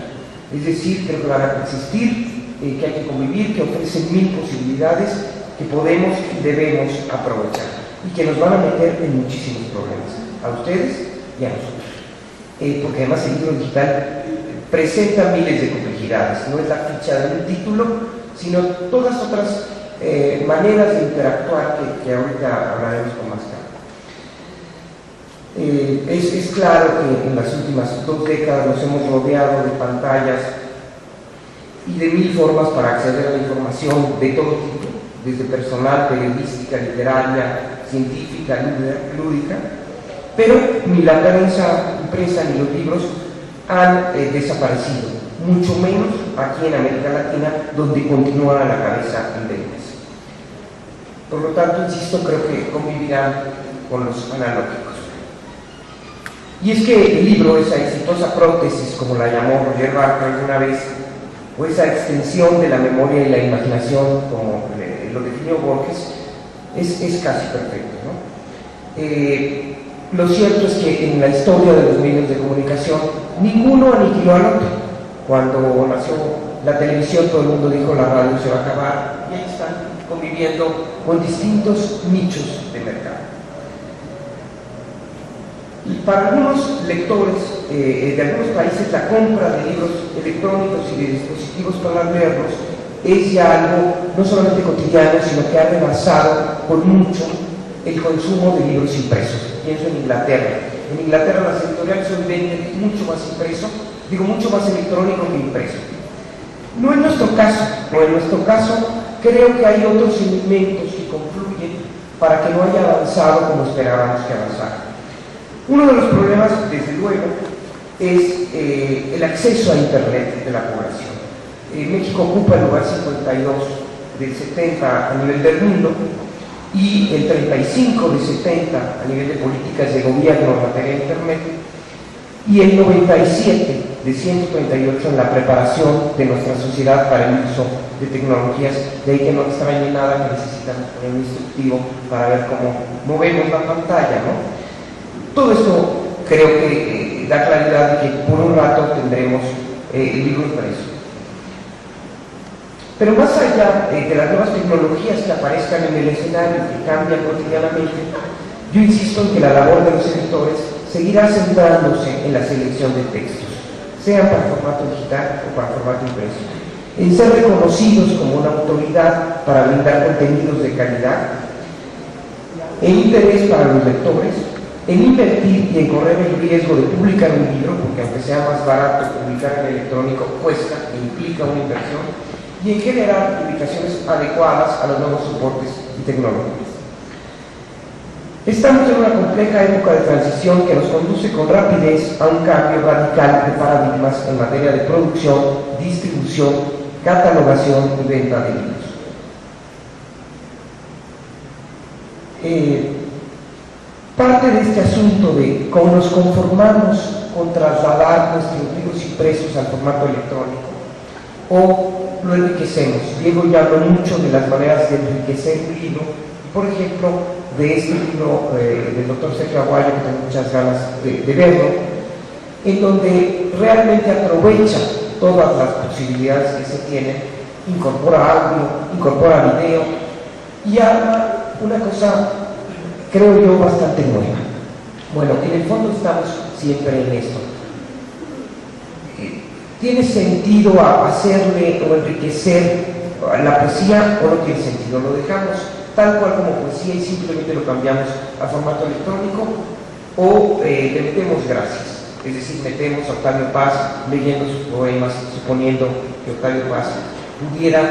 Es decir, creo que van a existir, que hay que convivir, que ofrecen 1000 posibilidades que podemos y debemos aprovechar y que nos van a meter en muchísimos problemas, a ustedes y a nosotros. Porque además el libro digital presenta miles de complejidades, no es la ficha de un título, sino todas otras maneras de interactuar que ahorita hablaremos con más calma. Es claro que en las últimas 2 décadas nos hemos rodeado de pantallas y de 1000 formas para acceder a la información de todo tipo, desde personal, periodística, literaria, científica, lúdica, pero ni la prensa impresa ni los libros han desaparecido, mucho menos aquí en América Latina, donde continúan a la cabeza en ventas. Por lo tanto, insisto, creo que convivirán con los analógicos. Y es que el libro, esa exitosa prótesis, como la llamó Roger Barthes alguna vez, o esa extensión de la memoria y la imaginación, como lo definió Borges, es casi perfecto, ¿no? Lo cierto es que en la historia de los medios de comunicación, ninguno aniquiló al otro. Cuando nació la televisión, todo el mundo dijo la radio se va a acabar, y ahí están conviviendo con distintos nichos de mercado. Y para algunos lectores de algunos países, la compra de libros electrónicos y de dispositivos para leerlos es ya algo no solamente cotidiano, sino que ha rebasado por mucho el consumo de libros impresos. Pienso en Inglaterra. En Inglaterra las editoriales hoy venden mucho más impreso, mucho más electrónico que impreso. No en nuestro caso, creo que hay otros elementos que confluyen para que no haya avanzado como esperábamos que avanzara. Uno de los problemas, desde luego, es el acceso a Internet de la población. México ocupa el lugar 52 del 70 a nivel del mundo y el 35 de 70 a nivel de políticas de gobierno en materia de Internet y el 97 de 138 en la preparación de nuestra sociedad para el uso de tecnologías, de ahí que no extrañe nada que necesitamos poner un instructivo para ver cómo movemos la pantalla, ¿no? Todo esto creo que da claridad de que por un rato tendremos el libro impreso. Pero más allá de las nuevas tecnologías que aparezcan en el escenario y que cambian cotidianamente, yo insisto en que la labor de los editores seguirá centrándose en la selección de textos, sean para formato digital o para formato impreso, en ser reconocidos como una autoridad para brindar contenidos de calidad, en interés para los lectores, en invertir y en correr el riesgo de publicar un libro, porque aunque sea más barato publicar en electrónico cuesta e implica una inversión, y en generar publicaciones adecuadas a los nuevos soportes y tecnologías. Estamos en una compleja época de transición que nos conduce con rapidez a un cambio radical de paradigmas en materia de producción, distribución, catalogación y venta de libros. Parte de este asunto de cómo nos conformamos con trasladar nuestros libros impresos al formato electrónico o lo enriquecemos. Diego ya habló mucho de las maneras de enriquecer un libro, por ejemplo, de este libro del doctor Sergio Aguayo, que tengo muchas ganas de verlo, en donde realmente aprovecha todas las posibilidades que se tienen, incorpora audio, incorpora video y arma una cosa, creo yo, bastante nueva. Bueno, en el fondo estamos siempre en esto. ¿Tiene sentido hacerle o enriquecer la poesía o no tiene sentido? Lo dejamos tal cual como poesía y simplemente lo cambiamos a formato electrónico o le metemos gracias, es decir, metemos a Octavio Paz leyendo sus poemas, suponiendo que Octavio Paz pudiera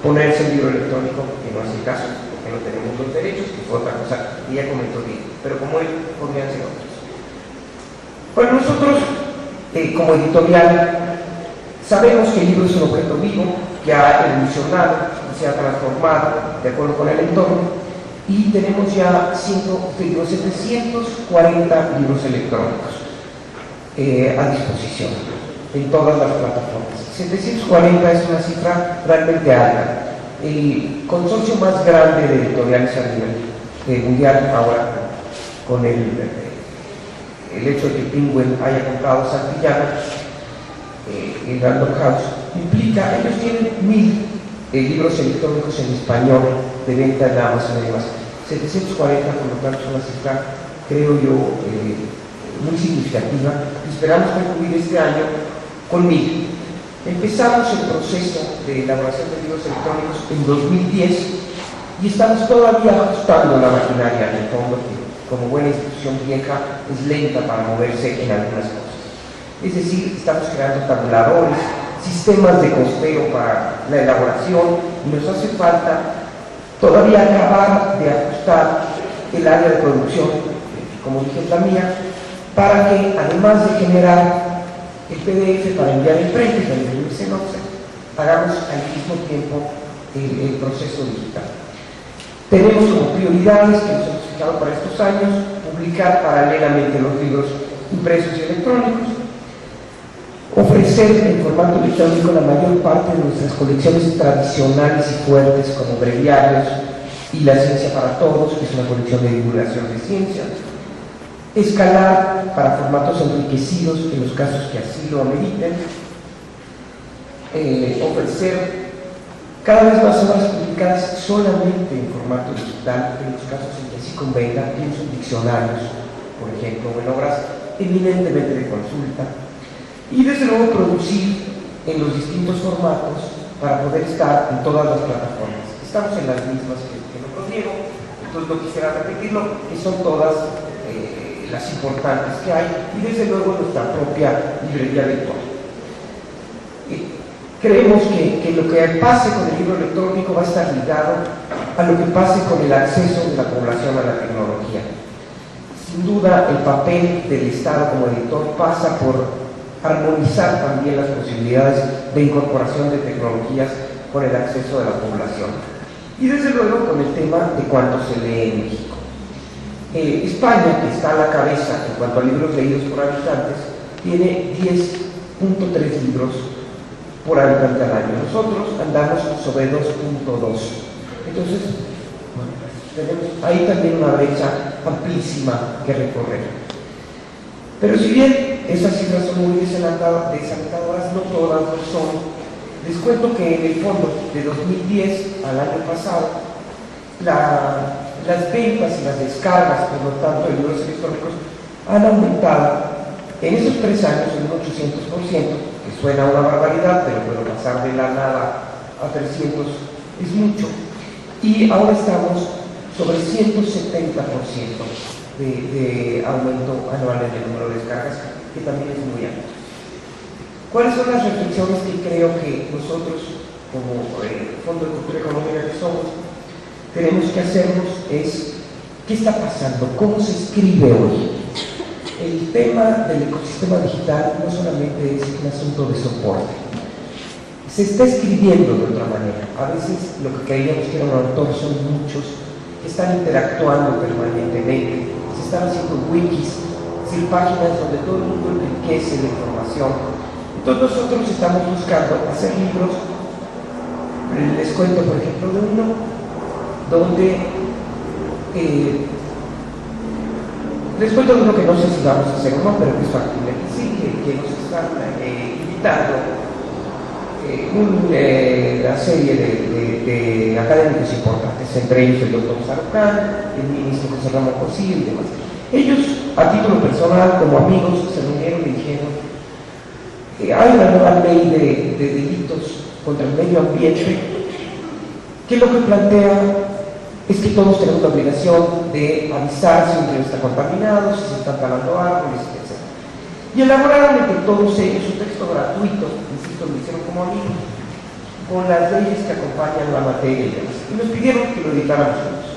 ponerse en libro electrónico, que no es el caso, porque no tenemos los derechos, que fue otra cosa que ya comentó Diego, pero como él podrían ser otros. Bueno, nosotros como editorial sabemos que el libro es un objeto vivo que ha evolucionado y se ha transformado de acuerdo con el entorno y tenemos ya 740 libros electrónicos a disposición en todas las plataformas. 740 es una cifra realmente alta. El consorcio más grande de editoriales a nivel mundial ahora, con el hecho de que Penguin haya comprado Santillana, el Random House, implica, ellos tienen 1000 libros electrónicos en español de venta en Amazon y demás. 740, por lo tanto, es una cifra, creo yo, muy significativa. Esperamos concluir este año con 1000. Empezamos el proceso de elaboración de libros electrónicos en 2010 y estamos todavía ajustando la maquinaria en el fondo, que como buena institución vieja es lenta para moverse en algunas cosas. Es decir, estamos creando tabuladores, sistemas de costeo para la elaboración y nos hace falta todavía acabar de ajustar el área de producción, como dije es la mía, para que además de generar el PDF para enviar imprenta y para imprimirse en offset, hagamos al mismo tiempo el proceso digital. Tenemos como prioridades que nos hemos fijado para estos años: publicar paralelamente los libros impresos y electrónicos, ofrecer en formato electrónico la mayor parte de nuestras colecciones tradicionales y fuertes, como breviarios y La Ciencia para Todos, que es una colección de divulgación de ciencia, escalar para formatos enriquecidos en los casos que así lo ameriten, ofrecer cada vez más obras publicadas solamente en formato digital, en los casos en que así convenga, pienso en diccionarios, por ejemplo, o en obras eminentemente de consulta, y desde luego producir en los distintos formatos para poder estar en todas las plataformas. Estamos en las mismas que el otro Diego, entonces no quisiera repetirlo, que son todas las importantes que hay, y desde luego nuestra propia librería virtual. Creemos que lo que pase con el libro electrónico va a estar ligado a lo que pase con el acceso de la población a la tecnología. Sin duda, el papel del Estado como editor pasa por armonizar también las posibilidades de incorporación de tecnologías con el acceso de la población. Y desde luego con el tema de cuánto se lee en México. España, que está a la cabeza en cuanto a libros leídos por habitantes, tiene 10.3 libros por habitante al año. Nosotros andamos sobre 2.2. Entonces, bueno, tenemos ahí también una brecha amplísima que recorrer. Pero si bien esas cifras son muy desalentadoras, no todas lo son. Les cuento que en el fondo, de 2010 al año pasado, las ventas y las descargas, por lo tanto, de libros electrónicos han aumentado en esos 3 años en un 800%, que suena una barbaridad, pero bueno, pasar de la nada a 300 es mucho, y ahora estamos sobre 170% de aumento anual en el número de descargas, que también es muy alto. ¿Cuáles son las reflexiones que creo que nosotros, como Fondo de Cultura Económica que somos, tenemos que hacernos? Es, ¿qué está pasando? ¿Cómo se escribe hoy? El tema del ecosistema digital no solamente es un asunto de soporte, se está escribiendo de otra manera. A veces lo que creíamos que era un autor son muchos que están interactuando permanentemente, se están haciendo wikis, es decir, páginas donde todo el mundo enriquece la información. Entonces nosotros estamos buscando hacer libros. Les cuento por ejemplo de uno donde les cuento de uno que no sé si vamos a hacer o no, pero que es factible que sí, que nos están invitando una serie de académicos importantes, entre ellos el doctor Sarocán, el ministro José Ramón Cosío y demás. Ellos, a título personal, como amigos, se reunieron y dijeron: hay una nueva ley de delitos contra el medio ambiente que lo que plantea es que todos tenemos la obligación de avisar si un río está contaminado, si se están talando árboles, etc. Y elaboraron entre todos ellos un texto gratuito, insisto, lo hicieron como amigos, con las leyes que acompañan la materia y demás. Y nos pidieron que lo editáramos juntos.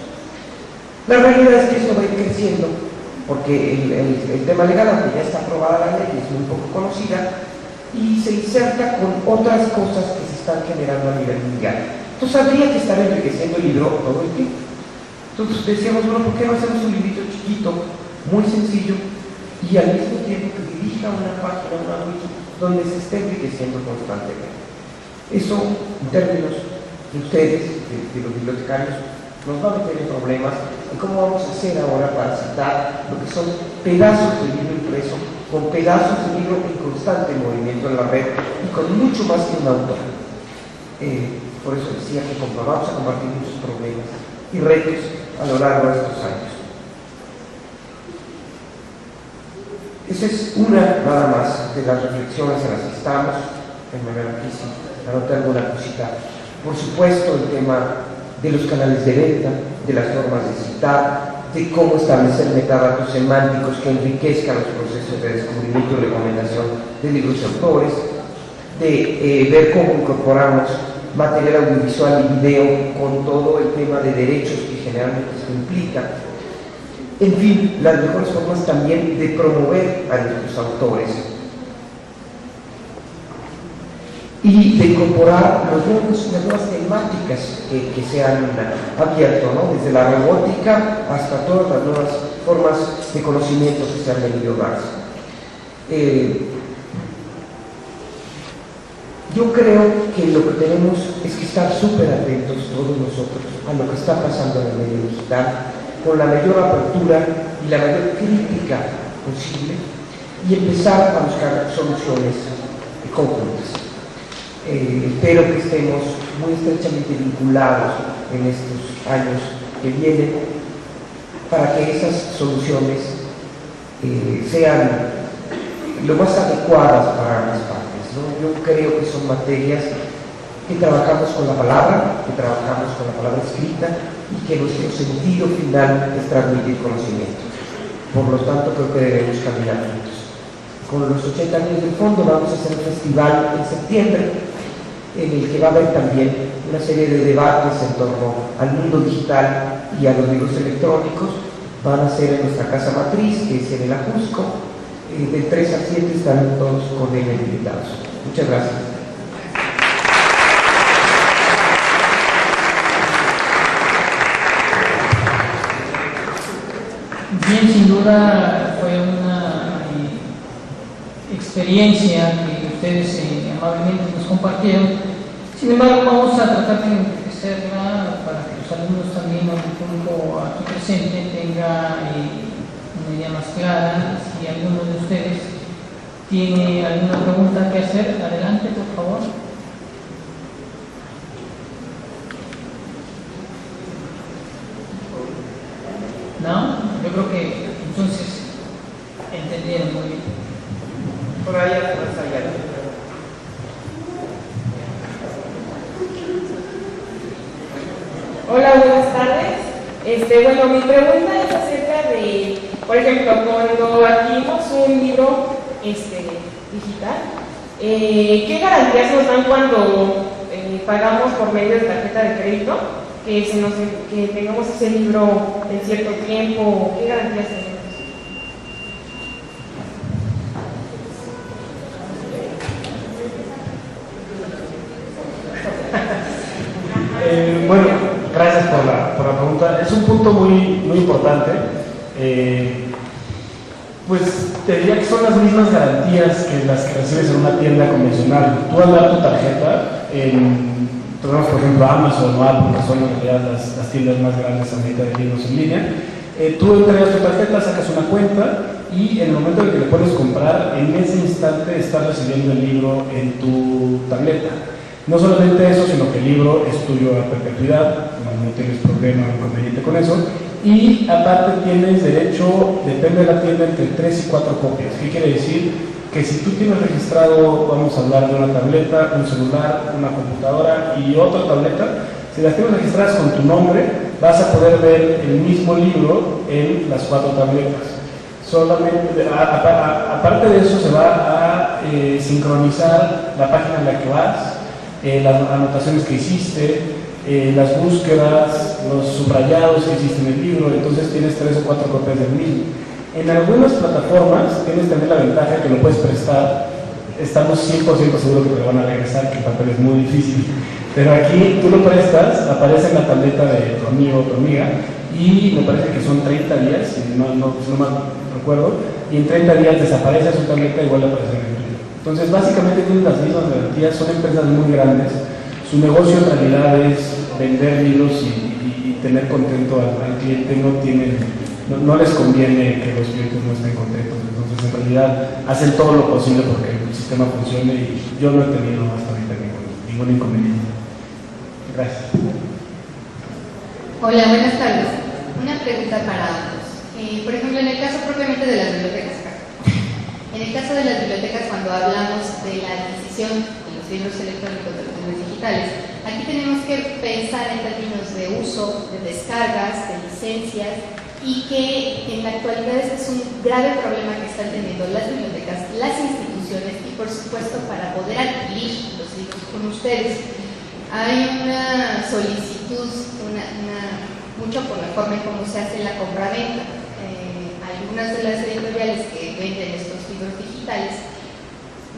La realidad es que esto va a ir creciendo, porque el tema legal, aunque ya está aprobada la ley, es muy poco conocida, y se inserta con otras cosas que se están generando a nivel mundial. Entonces habría que estar enriqueciendo el libro todo el tiempo. Entonces decíamos, bueno, ¿por qué no hacemos un librito chiquito, muy sencillo, y al mismo tiempo que dirija una página, una wiki, donde se esté enriqueciendo constantemente? Eso, en términos de ustedes, de los bibliotecarios, nos va a meter en problemas. ¿Y cómo vamos a hacer ahora para citar lo que son pedazos de libro impreso, con pedazos de libro en constante movimiento en la red y con mucho más que un autor? Por eso decía que vamos a compartir muchos problemas y retos a lo largo de estos años. Esa es una nada más de las reflexiones en las que estamos. En manera que sí, anoté alguna cosita. Por supuesto, el tema de los canales de venta, de las normas de citar, de cómo establecer metadatos semánticos que enriquezcan los procesos de descubrimiento y recomendación de libros y autores, de ver cómo incorporamos material audiovisual y video con todo el tema de derechos que generalmente esto implica. En fin, las mejores formas también de promover a nuestros autores. y de incorporar las nuevas temáticas que se han abierto, ¿no? Desde la robótica hasta todas las nuevas formas de conocimiento que se han venido a darse. Yo creo que lo que tenemos es que estar súper atentos todos nosotros a lo que está pasando en el medio digital, con la mayor apertura y la mayor crítica posible, y empezar a buscar soluciones conjuntas. Espero que estemos muy estrechamente vinculados en estos años que vienen para que esas soluciones sean lo más adecuadas para las partes, ¿no? Yo creo que son materias que trabajamos con la palabra, escrita, y que nuestro sentido final es transmitir conocimiento. Por lo tanto, creo que debemos caminar juntos. Con los 80 años del fondo vamos a hacer un festival en septiembre, en el que va a haber también una serie de debates en torno al mundo digital y a los libros electrónicos. Van a ser en nuestra casa matriz, que es en el Ajusco, de 3 a 7 estarán todos con él invitados. Muchas gracias. Bien, sin duda fue una experiencia que ustedes amablemente nos compartieron. Sin embargo, vamos a tratar de enriquecerla para que los alumnos también, o el público aquí presente, tenga una idea más clara. Si alguno de ustedes tiene alguna pregunta que hacer, adelante, por favor. ¿No? Yo creo que entonces entendieron muy bien. Por ahí atrás hay algo. Hola, buenas tardes. Bueno, mi pregunta es acerca de, por ejemplo, cuando adquirimos un libro digital, ¿qué garantías nos dan cuando pagamos por medio de tarjeta de crédito? Que tengamos ese libro en cierto tiempo, ¿qué garantías tenemos? Bueno, gracias por la pregunta. Es un punto muy importante. Pues te diría que son las mismas garantías que las que recibes en una tienda convencional. Tú al dar tu tarjeta, tenemos por ejemplo Amazon o Apple, que son en realidad las tiendas más grandes ahorita de libros en línea. Tú entregas tu tarjeta, sacas una cuenta y en el momento en que le puedes comprar, en ese instante estás recibiendo el libro en tu tableta. No solamente eso, sino que el libro es tuyo a perpetuidad, no tienes problema o inconveniente con eso. Y aparte tienes derecho, depende de la tienda, entre 3 y 4 copias. ¿Qué quiere decir? Que si tú tienes registrado, vamos a hablar de una tableta, un celular, una computadora y otra tableta, si las tienes registradas con tu nombre, vas a poder ver el mismo libro en las 4 tabletas. Solamente, aparte de eso, se va a sincronizar la página en la que vas, las anotaciones que hiciste, las búsquedas, los subrayados que hiciste en el libro. Entonces tienes 3 o 4 copias del mismo. En algunas plataformas tienes también la ventaja que lo puedes prestar. Estamos 100% seguros que te lo van a regresar, que el papel es muy difícil. Pero aquí tú lo prestas, aparece en la tableta de tu amigo o tu amiga, y me parece que son 30 días, si no mal recuerdo, y en 30 días desaparece su tableta y vuelve a aparecer en el libro. Entonces básicamente tienen las mismas garantías, son empresas muy grandes. Su negocio en realidad es vender libros y tener contento al cliente. No les conviene que los clientes no estén contentos. Entonces en realidad hacen todo lo posible porque el sistema funcione, y yo no he tenido hasta ahorita ningún inconveniente. Gracias. Hola, buenas tardes. Una pregunta para ambos. Por ejemplo, en el caso propiamente de las bibliotecas, en el caso de las bibliotecas, cuando hablamos de la adquisición de los libros electrónicos, de los libros digitales, aquí tenemos que pensar en términos de uso, de descargas, de licencias, y que en la actualidad este es un grave problema que están teniendo las bibliotecas, las instituciones y por supuesto para poder adquirir los libros con ustedes. Hay una solicitud, mucho por la forma en cómo se hace la compraventa. Algunas de las editoriales que venden estos libros digitales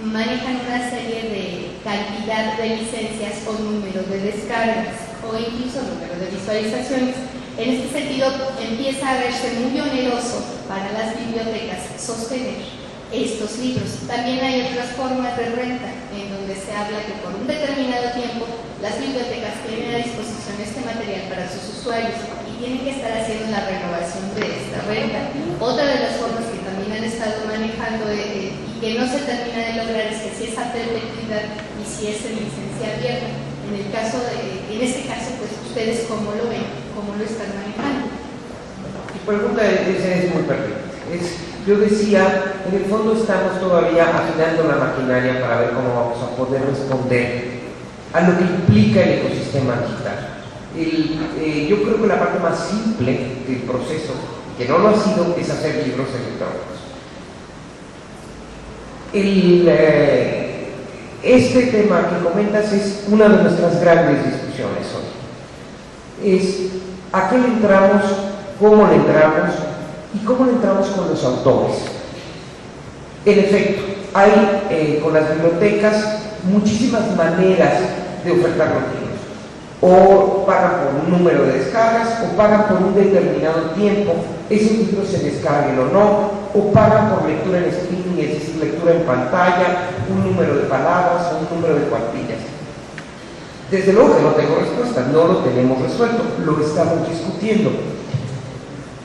manejan una serie de cantidad de licencias o número de descargas o incluso número de visualizaciones. En este sentido, empieza a verse muy oneroso para las bibliotecas sostener estos libros. También hay otras formas de renta en donde se habla que por un determinado tiempo las bibliotecas tienen a disposición este material para sus usuarios y tienen que estar haciendo la renovación de esta renta. Otra de las formas que también han estado manejando y que no se termina de lograr es que si es a perpetuidad y si es en licencia abierta. En este caso, pues ustedes cómo lo ven, cómo lo están manejando. Tu pregunta es muy pertinente. Yo decía, en el fondo estamos todavía afinando la maquinaria para ver cómo vamos a poder responder a lo que implica el ecosistema digital. Yo creo que la parte más simple del proceso, que no lo ha sido, es hacer libros electrónicos. Este tema que comentas es una de nuestras grandes discusiones hoy. Es a qué le entramos, cómo le entramos y cómo le entramos con los autores. En efecto, hay con las bibliotecas muchísimas maneras de ofertar los libros. O pagan por un número de descargas, o pagan por un determinado tiempo, esos libros se descarguen o no, o pagan por lectura en streaming, es decir, lectura en pantalla, un número de palabras o un número de cuartillas. Desde luego que no tengo respuesta, no lo tenemos resuelto, lo estamos discutiendo.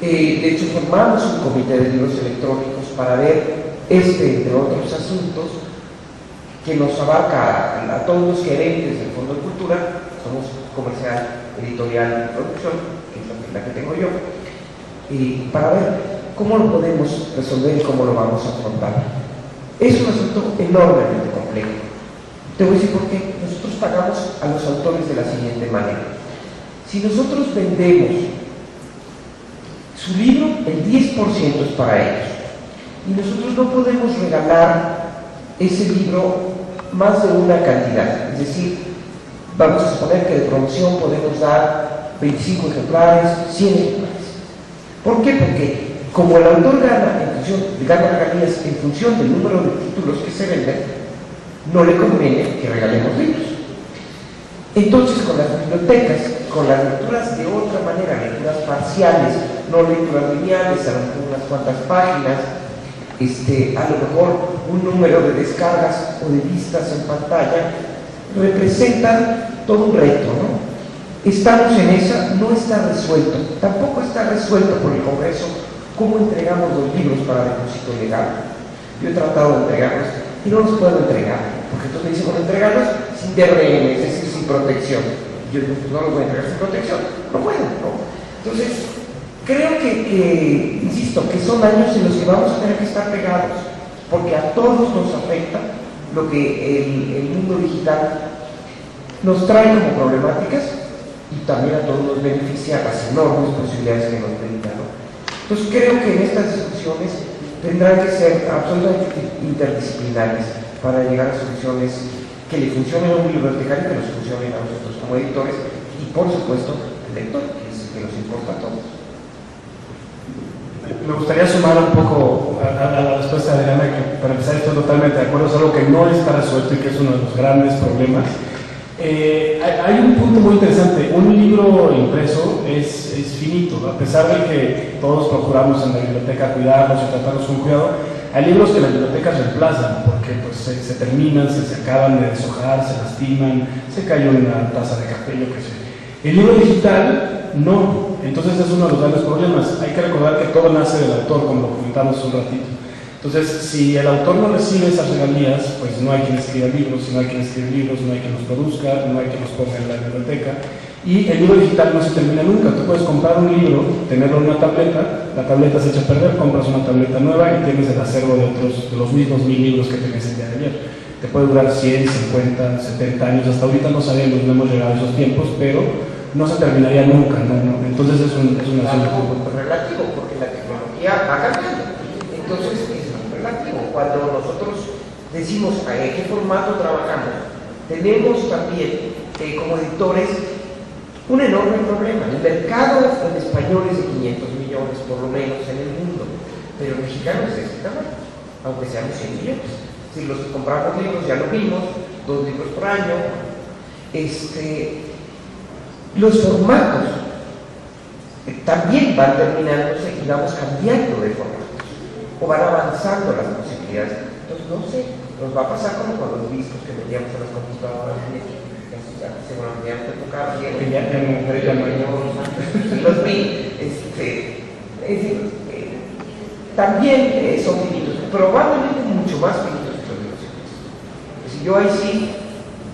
De hecho, formamos un comité de libros electrónicos para ver entre otros asuntos, que nos abarca a todos los gerentes del Fondo de Cultura. Somos comercial, editorial y producción, que es la que tengo yo, para ver cómo lo podemos resolver y cómo lo vamos a afrontar. Es un asunto enormemente complejo. Te voy a decir por qué. Nosotros pagamos a los autores de la siguiente manera. Si nosotros vendemos su libro, el 10% es para ellos. Y nosotros no podemos regalar ese libro más de una cantidad. Es decir, vamos a suponer que de promoción podemos dar 25 ejemplares, 100 ejemplares. ¿Por qué? Porque como el autor gana regalías en función del número de títulos que se venden, no le conviene que regalemos libros. Entonces, con las bibliotecas, con las lecturas de otra manera, lecturas parciales, no lecturas lineales, a lo mejor unas cuantas páginas, a lo mejor un número de descargas o de vistas en pantalla, representan todo un reto, ¿no? Estamos en esa, no está resuelto, tampoco está resuelto por el Congreso cómo entregamos los libros para depósito legal. Yo he tratado de entregarlos y no los puedo entregar, porque entonces me dicen, bueno, entregarlos sin DRM, es decir, sin protección. Yo no los voy a entregar sin protección, no puedo, ¿no? Entonces, creo que insisto, que son años en los que vamos a tener que estar pegados, porque a todos nos afecta lo que el mundo digital nos trae como problemáticas, y también a todos nos beneficia las enormes posibilidades que nos brinda, ¿no? Entonces creo que en estas discusiones tendrán que ser absolutamente interdisciplinarias para llegar a soluciones que le funcionen a un bibliotecario y que nos funcionen a nosotros como editores y por supuesto al lector, que es el que nos importa a todos. Me gustaría sumar un poco a la respuesta de Adriana, que para empezar estoy totalmente de acuerdo, es algo que no está resuelto y que es uno de los grandes problemas. Hay un punto muy interesante. Un libro impreso es finito, a pesar de que todos procuramos en la biblioteca cuidarlos y tratarlos con cuidado. Hay libros que las bibliotecas reemplazan porque pues, se terminan, se acaban de deshojar, se lastiman, se cayó una taza de café, yo qué sé. El libro digital no, entonces es uno de los grandes problemas. Hay que recordar que todo nace del autor, como lo comentamos un ratito. Entonces, si el autor no recibe esas regalías, pues no hay quien escriba libros, si no hay quien escriba libros, no hay quien los produzca, no hay quien los ponga en la biblioteca. Y el libro digital no se termina nunca. Tú puedes comprar un libro, tenerlo en una tableta, la tableta se echa a perder, compras una tableta nueva y tienes el acervo de los mismos 1000 libros que tenías el día de ayer. Te puede durar 100, 50, 70 años, hasta ahorita no sabemos, no hemos llegado a esos tiempos, pero no se terminaría nunca, ¿no? Entonces es un asunto relativo, porque la tecnología va cambiando. Entonces es muy relativo. Cuando nosotros decimos a qué formato trabajamos, tenemos también como editores un enorme problema. El mercado en español es de 500 millones por lo menos en el mundo, pero mexicanos es de este tamaño, aunque seamos 100 millones. Si los que compramos libros ya lo vimos, 2 libros por año. Los formatos también van terminándose y vamos cambiando de formatos, o van avanzando las posibilidades. Entonces, no sé, nos va a pasar como con los discos que metíamos en las computadoras, seguramente ya te tocaba bien, Que ya no. los vi, es decir, también son finitos, probablemente mucho más finitos que los libros. Yo ahí sí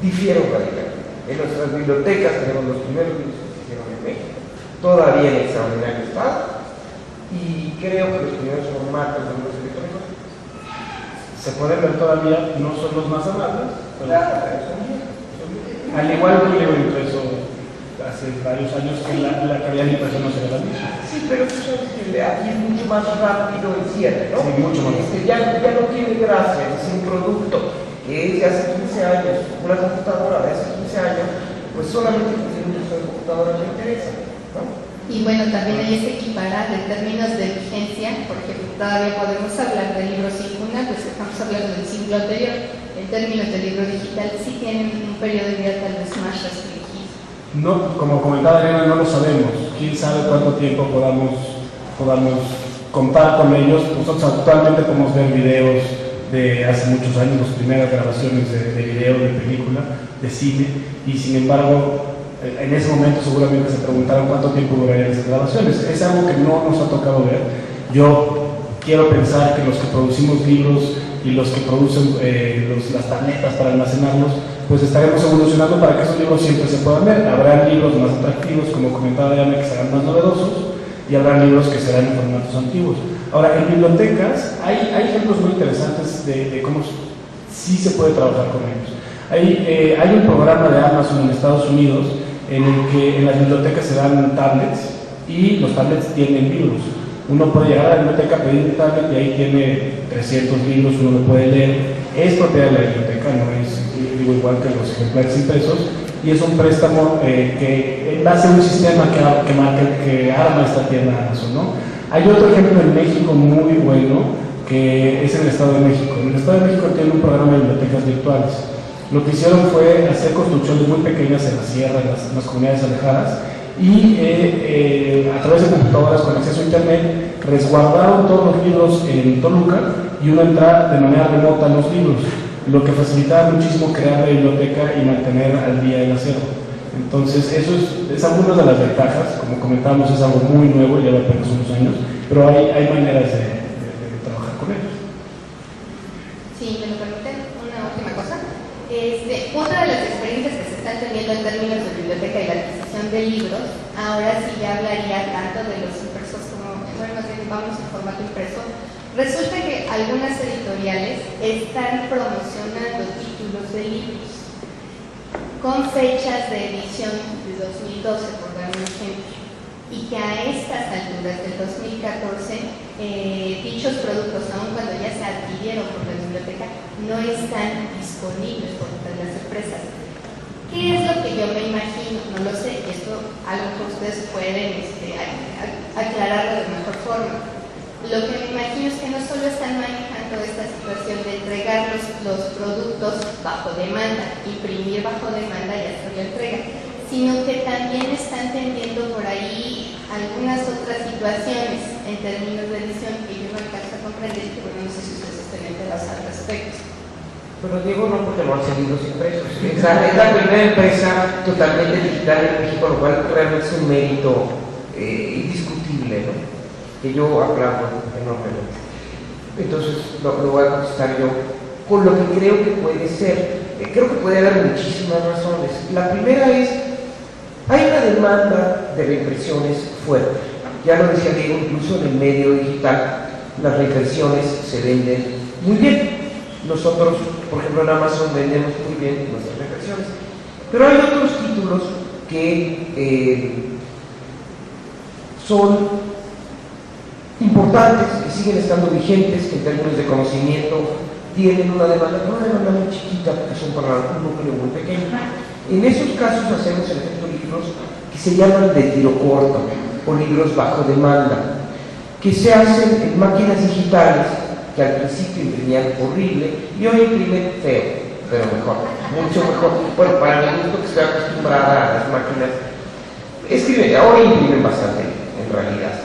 difiero radicalmente. En nuestras bibliotecas tenemos los primeros libros que se hicieron en México, todavía en extraordinario estado, y creo que los primeros formatos de libros electrónicos Se pueden ver todavía, no son los más amables, pero son bien. al igual que un libro impreso hace varios años, que la calidad de impresión no será la misma. Sí, pero tú sabes que aquí es mucho más rápido el cierre, ¿no? Sí, mucho más. Ya no tiene gracia, es un producto que es de hace 15 años, una computadora de hace 15 años, pues solamente tiene un uso de computadora le interesa, ¿no? Y bueno, también hay este equiparar en términos de vigencia, porque todavía podemos hablar de libros sin cuna, pues estamos hablando del siglo anterior. En términos de libro digital, sí tienen un periodo de vida tal vez más restringido. No, como comentaba Elena, no lo sabemos. Quién sabe cuánto tiempo podamos contar con ellos. Nosotros actualmente podemos ver videos de hace muchos años, las primeras grabaciones de video, de película, de cine, y sin embargo, en ese momento seguramente se preguntaron cuánto tiempo durarían esas grabaciones. Es algo que no nos ha tocado ver. Yo quiero pensar que los que producimos libros y los que producen las tabletas para almacenarlos, pues estaremos evolucionando para que esos libros siempre se puedan ver. Habrá libros más atractivos, como comentaba Diana, que serán más novedosos, y habrá libros que serán en formatos antiguos. Ahora, en bibliotecas hay ejemplos muy interesantes de cómo sí se puede trabajar con ellos. Hay un programa de Amazon en Estados Unidos en el que en las bibliotecas se dan tablets, y los tablets tienen libros. Uno puede llegar a la biblioteca, pedir un tablet, y ahí tiene 300 libros, uno lo puede leer. Es propiedad de la biblioteca, no es igual que los ejemplares impresos, y es un préstamo que va a ser un sistema que arma esta tienda Amazon, ¿no? Hay otro ejemplo en México muy bueno, que es en el Estado de México. En el Estado de México tiene un programa de bibliotecas virtuales. Lo que hicieron fue hacer construcciones muy pequeñas en la sierra, en las comunidades alejadas, y a través de computadoras con acceso a internet resguardaron todos los libros en Toluca, y uno entra de manera remota los libros, lo que facilitaba muchísimo crear la biblioteca y mantener al día el acervo. Entonces eso es alguna de las ventajas. Como comentábamos, es algo muy nuevo, lleva apenas unos años, pero hay maneras de trabajar con ellos. Sí, me lo permiten, una última cosa. Otra de las experiencias que se están teniendo en términos de biblioteca y la adquisición de libros, ahora sí ya hablaría tanto de los impresos como, bueno, más bien vamos en formato impreso. Resulta que algunas editoriales están promocionando títulos de libros con fechas de edición de 2012, por dar un ejemplo, y que a estas alturas del 2014 dichos productos, aun cuando ya se adquirieron por la biblioteca, no están disponibles por las empresas. ¿Qué es lo que yo me imagino? No lo sé, esto a lo mejor ustedes pueden aclararlo de mejor forma. Lo que me imagino es que no solo están manejando esta situación de entregar los productos bajo demanda, imprimir bajo demanda y hacer la entrega, sino que también están tendiendo por ahí algunas otras situaciones en términos de edición que yo no alcanzo a comprender, que bueno, no sé si ustedes estén enterados al respecto. Pero Diego no, porque no hacen libros impresos. Es la primera empresa totalmente digital en México, lo cual realmente es un mérito indiscutible, ¿no? Que yo aplaudo enormemente. Entonces lo voy a contestar yo con lo que creo que puede ser. Creo que puede haber muchísimas razones. La primera es, hay una demanda de reimpresiones fuerte. Ya lo decía Diego, incluso en el medio digital las reimpresiones se venden muy bien. Nosotros, por ejemplo, en Amazon vendemos muy bien nuestras reimpresiones. Pero hay otros títulos que son importantes, que siguen estando vigentes, que en términos de conocimiento tienen una demanda muy chiquita, porque son para un núcleo muy pequeño. En esos casos hacemos en efecto libros que se llaman de tiro corto, o libros bajo demanda, que se hacen en máquinas digitales, que al principio imprimían horrible y hoy imprimen feo. pero mejor, mucho mejor. Bueno, para mi gusto, que estoy acostumbrada a las máquinas, ahora imprimen bastante, en realidad.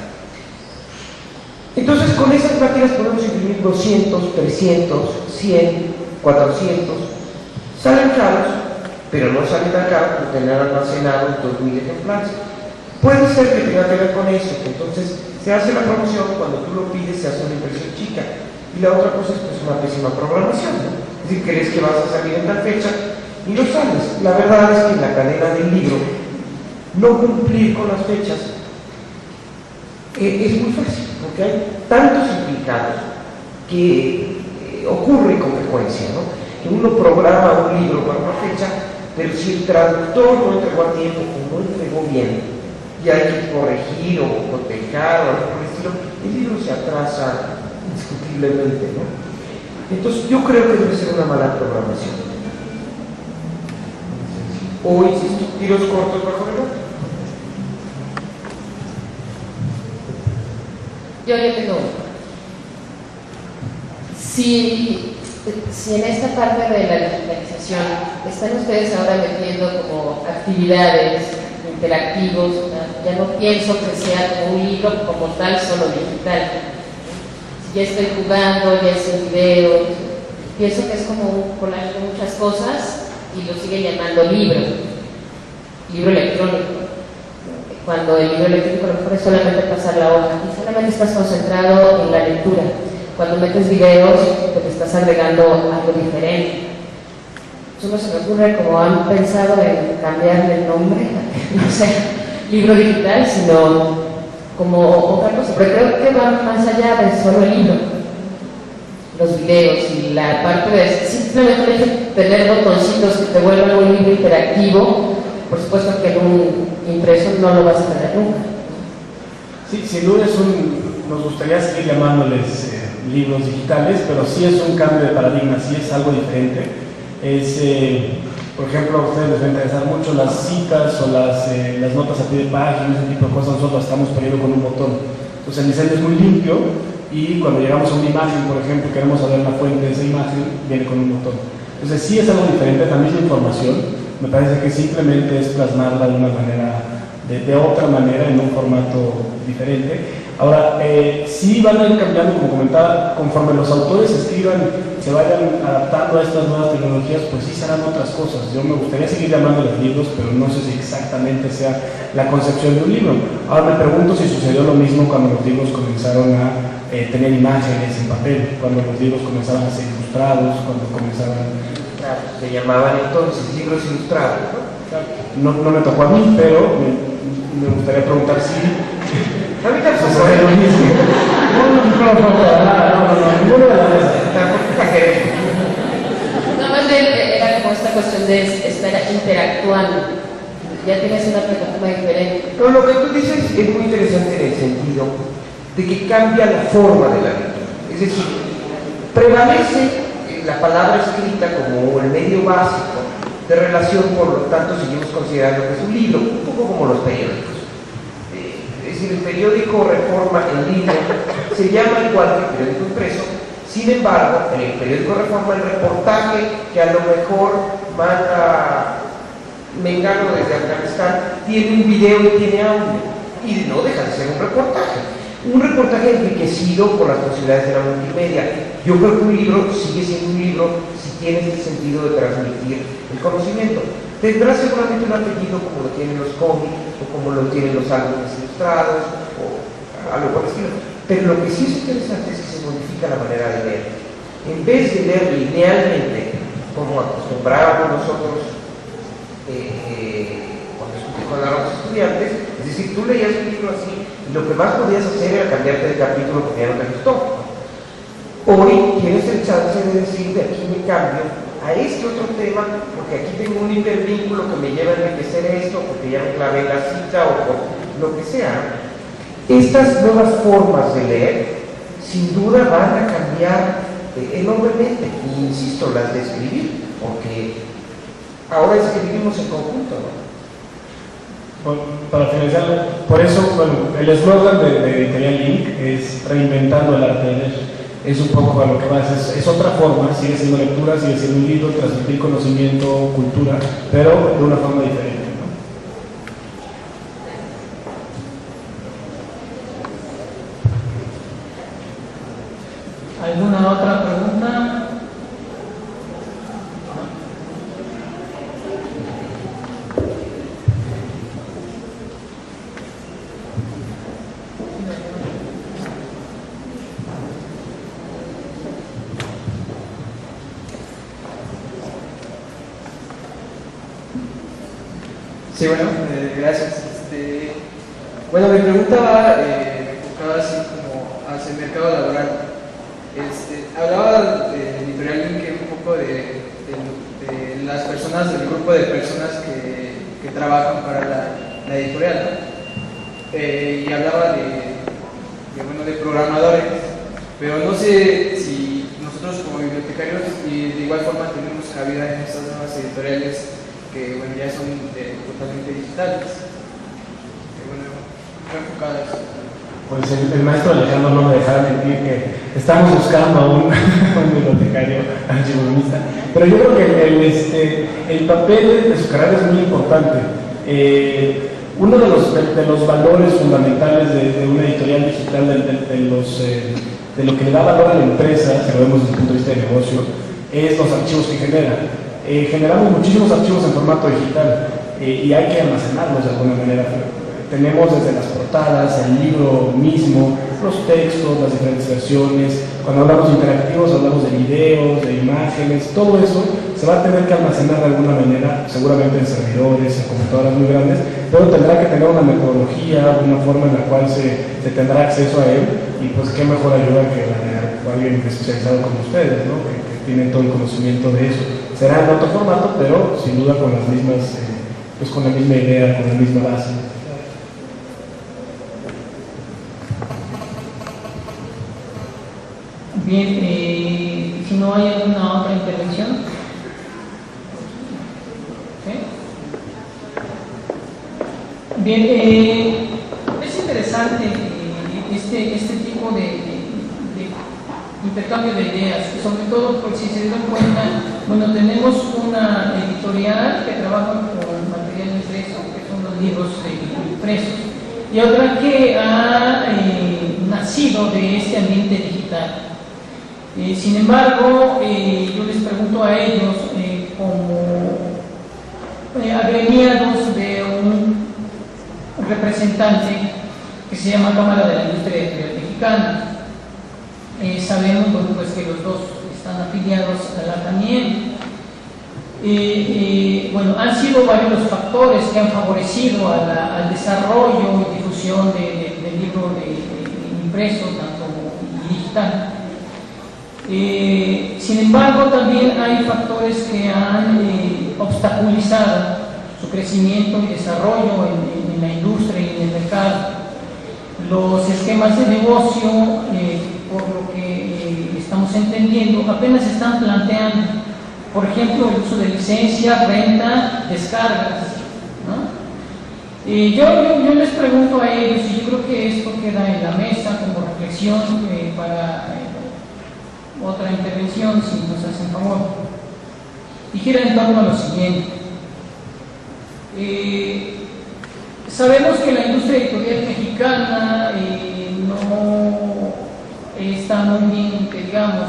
Entonces, con esas máquinas podemos imprimir 200, 300, 100, 400. Salen caros, pero no salen tan caros por tener almacenados 2000 ejemplares. Puede ser que tenga que ver con eso, que entonces se hace la promoción, cuando tú lo pides se hace una impresión chica. Y la otra cosa es pues una pésima programación, ¿no? Es decir, crees que vas a salir en tal fecha y no sales. La verdad es que en la cadena del libro, no cumplir con las fechas es muy fácil, porque hay tantos implicados que ocurre con frecuencia, ¿no? Que uno programa un libro para una fecha, pero si el traductor no entregó a tiempo o no entregó bien, y hay que corregir o cotejar o algo por el estilo, el libro se atrasa indiscutiblemente, ¿no? Entonces yo creo que debe ser una mala programación. O insisto, tiros cortos bajo el otro. Yo tengo uno. Si en esta parte de la digitalización están ustedes ahora metiendo como actividades interactivos, ya no pienso que sea como un libro como tal solo digital. Si ya estoy jugando, ya hice videos, pienso que es como un collage de muchas cosas y lo sigue llamando libro electrónico. Cuando el libro electrónico a lo mejor es solamente pasar la hoja y solamente estás concentrado en la lectura. Cuando metes videos, te estás agregando algo diferente. Solo se me ocurre como han pensado en cambiarle el nombre, no sé, libro digital, sino como otra cosa. Pero creo que va más allá de solo el libro. Los videos y la parte de simplemente tener botoncitos que te vuelvan un libro interactivo. Por supuesto que en un impreso no lo vas a tener nunca. Sí, sin duda nos gustaría seguir llamándoles libros digitales, pero sí es un cambio de paradigma, sí es algo diferente. Por ejemplo, a ustedes les va a interesar mucho las citas o las notas a pie de página, ese tipo de cosas, nosotros las estamos poniendo con un botón. Entonces el diseño es muy limpio y cuando llegamos a una imagen, por ejemplo, queremos saber la fuente de esa imagen, viene con un botón. Entonces sí es algo diferente, también la información. Me parece que simplemente es plasmarla de una manera, de otra manera, en un formato diferente. Ahora, sí van a ir cambiando, como comentaba, conforme los autores escriban, se vayan adaptando a estas nuevas tecnologías, pues sí serán otras cosas. Yo me gustaría seguir llamándoles libros, pero no sé si exactamente sea la concepción de un libro. Ahora me pregunto si sucedió lo mismo cuando los libros comenzaron a tener imágenes en papel, cuando los libros comenzaron a ser ilustrados, cuando comenzaban... Claro, se llamaban entonces libros ilustrados, ¿no? No me tocó a mí, pero me gustaría preguntar si... A mí tampoco. ¿Sucede lo mismo? No, ninguno de las dos. No, más bien era como esta cuestión de estar interactuando. Ya tienes una plataforma diferente. Pero lo que tú dices es muy interesante en el sentido de que cambia la forma de la lectura. Es decir, prevalece la palabra escrita como el medio básico de relación, por lo tanto seguimos considerando que es un libro, un poco como los periódicos. Es decir, el periódico Reforma en línea se llama igual que el periódico impreso. Sin embargo, en el periódico Reforma el reportaje que a lo mejor manda Mengano desde Afganistán tiene un video y tiene audio, y no deja de ser un reportaje enriquecido por las posibilidades de la multimedia. Yo creo que un libro sigue siendo un libro si tiene el sentido de transmitir el conocimiento. Tendrá seguramente un apellido como lo tienen los cómics o como lo tienen los álbumes ilustrados o algo por el estilo. Pero lo que sí es interesante es que se modifica la manera de leer. En vez de leer linealmente, como acostumbrábamos nosotros cuando éramos estudiantes, es decir, tú leías un libro así y lo que más podías hacer era cambiarte de capítulo porque ya no te gustó. Hoy tienes el chance de decir, de aquí me cambio a este otro tema, porque aquí tengo un hipervínculo que me lleva a enriquecer esto, porque ya me clavé la cita o por lo que sea. Estas nuevas formas de leer, sin duda van a cambiar enormemente, y insisto, las de escribir, porque ahora escribimos en conjunto, ¿no? Bueno, para finalizar, por eso, bueno, el eslogan de Editorial Link es reinventando el arte de leer. es un poco a lo que vas, es otra forma, sigue siendo lectura, sigue siendo un libro, transmitir conocimiento, cultura, pero de una forma diferente, ¿no? ¿Alguna otra pregunta? Sí, bueno, gracias. Bueno, mi pregunta va enfocada así como hacia el mercado laboral. Hablaba de Editorial Link un poco de las personas, del grupo de personas que trabajan para la editorial, ¿no? Y hablaba de programadores, pero no sé si nosotros como bibliotecarios y de igual forma tenemos cabida en estas nuevas editoriales que bueno, ya son totalmente digitales. Bueno, enfocadas. Pues el maestro Alejandro no me dejará mentir que estamos buscando a un bibliotecario archivologista, pero yo creo que el papel de su carrera es muy importante. Uno de los valores fundamentales de una editorial digital, de lo que le da valor a la empresa, si lo vemos desde el punto de vista de negocio, es los archivos que genera. Generamos muchísimos archivos en formato digital y hay que almacenarlos de alguna manera. Tenemos desde las portadas, el libro mismo, los textos, las diferentes versiones. Cuando hablamos de interactivos, hablamos de videos, de imágenes, todo eso se va a tener que almacenar de alguna manera, seguramente en servidores, en computadoras muy grandes, pero tendrá que tener una metodología, una forma en la cual se tendrá acceso a él, y pues qué mejor ayuda que la de alguien especializado como ustedes, ¿no? que tienen todo el conocimiento de eso. Será en otro formato, pero sin duda con las mismas, pues con la misma idea, con la misma base. Bien, si no hay alguna otra intervención. ¿Sí? Bien, es interesante este tipo de intercambio de ideas, sobre todo porque si se dieron cuenta, bueno, tenemos una editorial que trabaja con material impreso, que son los libros impresos, y otra que ha nacido de este ambiente digital. Sin embargo, yo les pregunto a ellos, como agremiados de un representante que se llama Cámara de la Industria Editorial Mexicana, sabemos pues, que los dos están afiliados a la también. Bueno, han sido varios los factores que han favorecido al desarrollo y difusión del libro impreso, tanto digital. Sin embargo, también hay factores que han obstaculizado su crecimiento y desarrollo en la industria y en el mercado. Los esquemas de negocio, por lo que estamos entendiendo, apenas se están planteando. Por ejemplo, el uso de licencias, renta, descargas, ¿no? Yo les pregunto a ellos, y yo creo que esto queda en la mesa como reflexión para otra intervención, si nos hacen favor, y gira en torno a lo siguiente. Sabemos que la industria editorial mexicana no está muy bien, que digamos,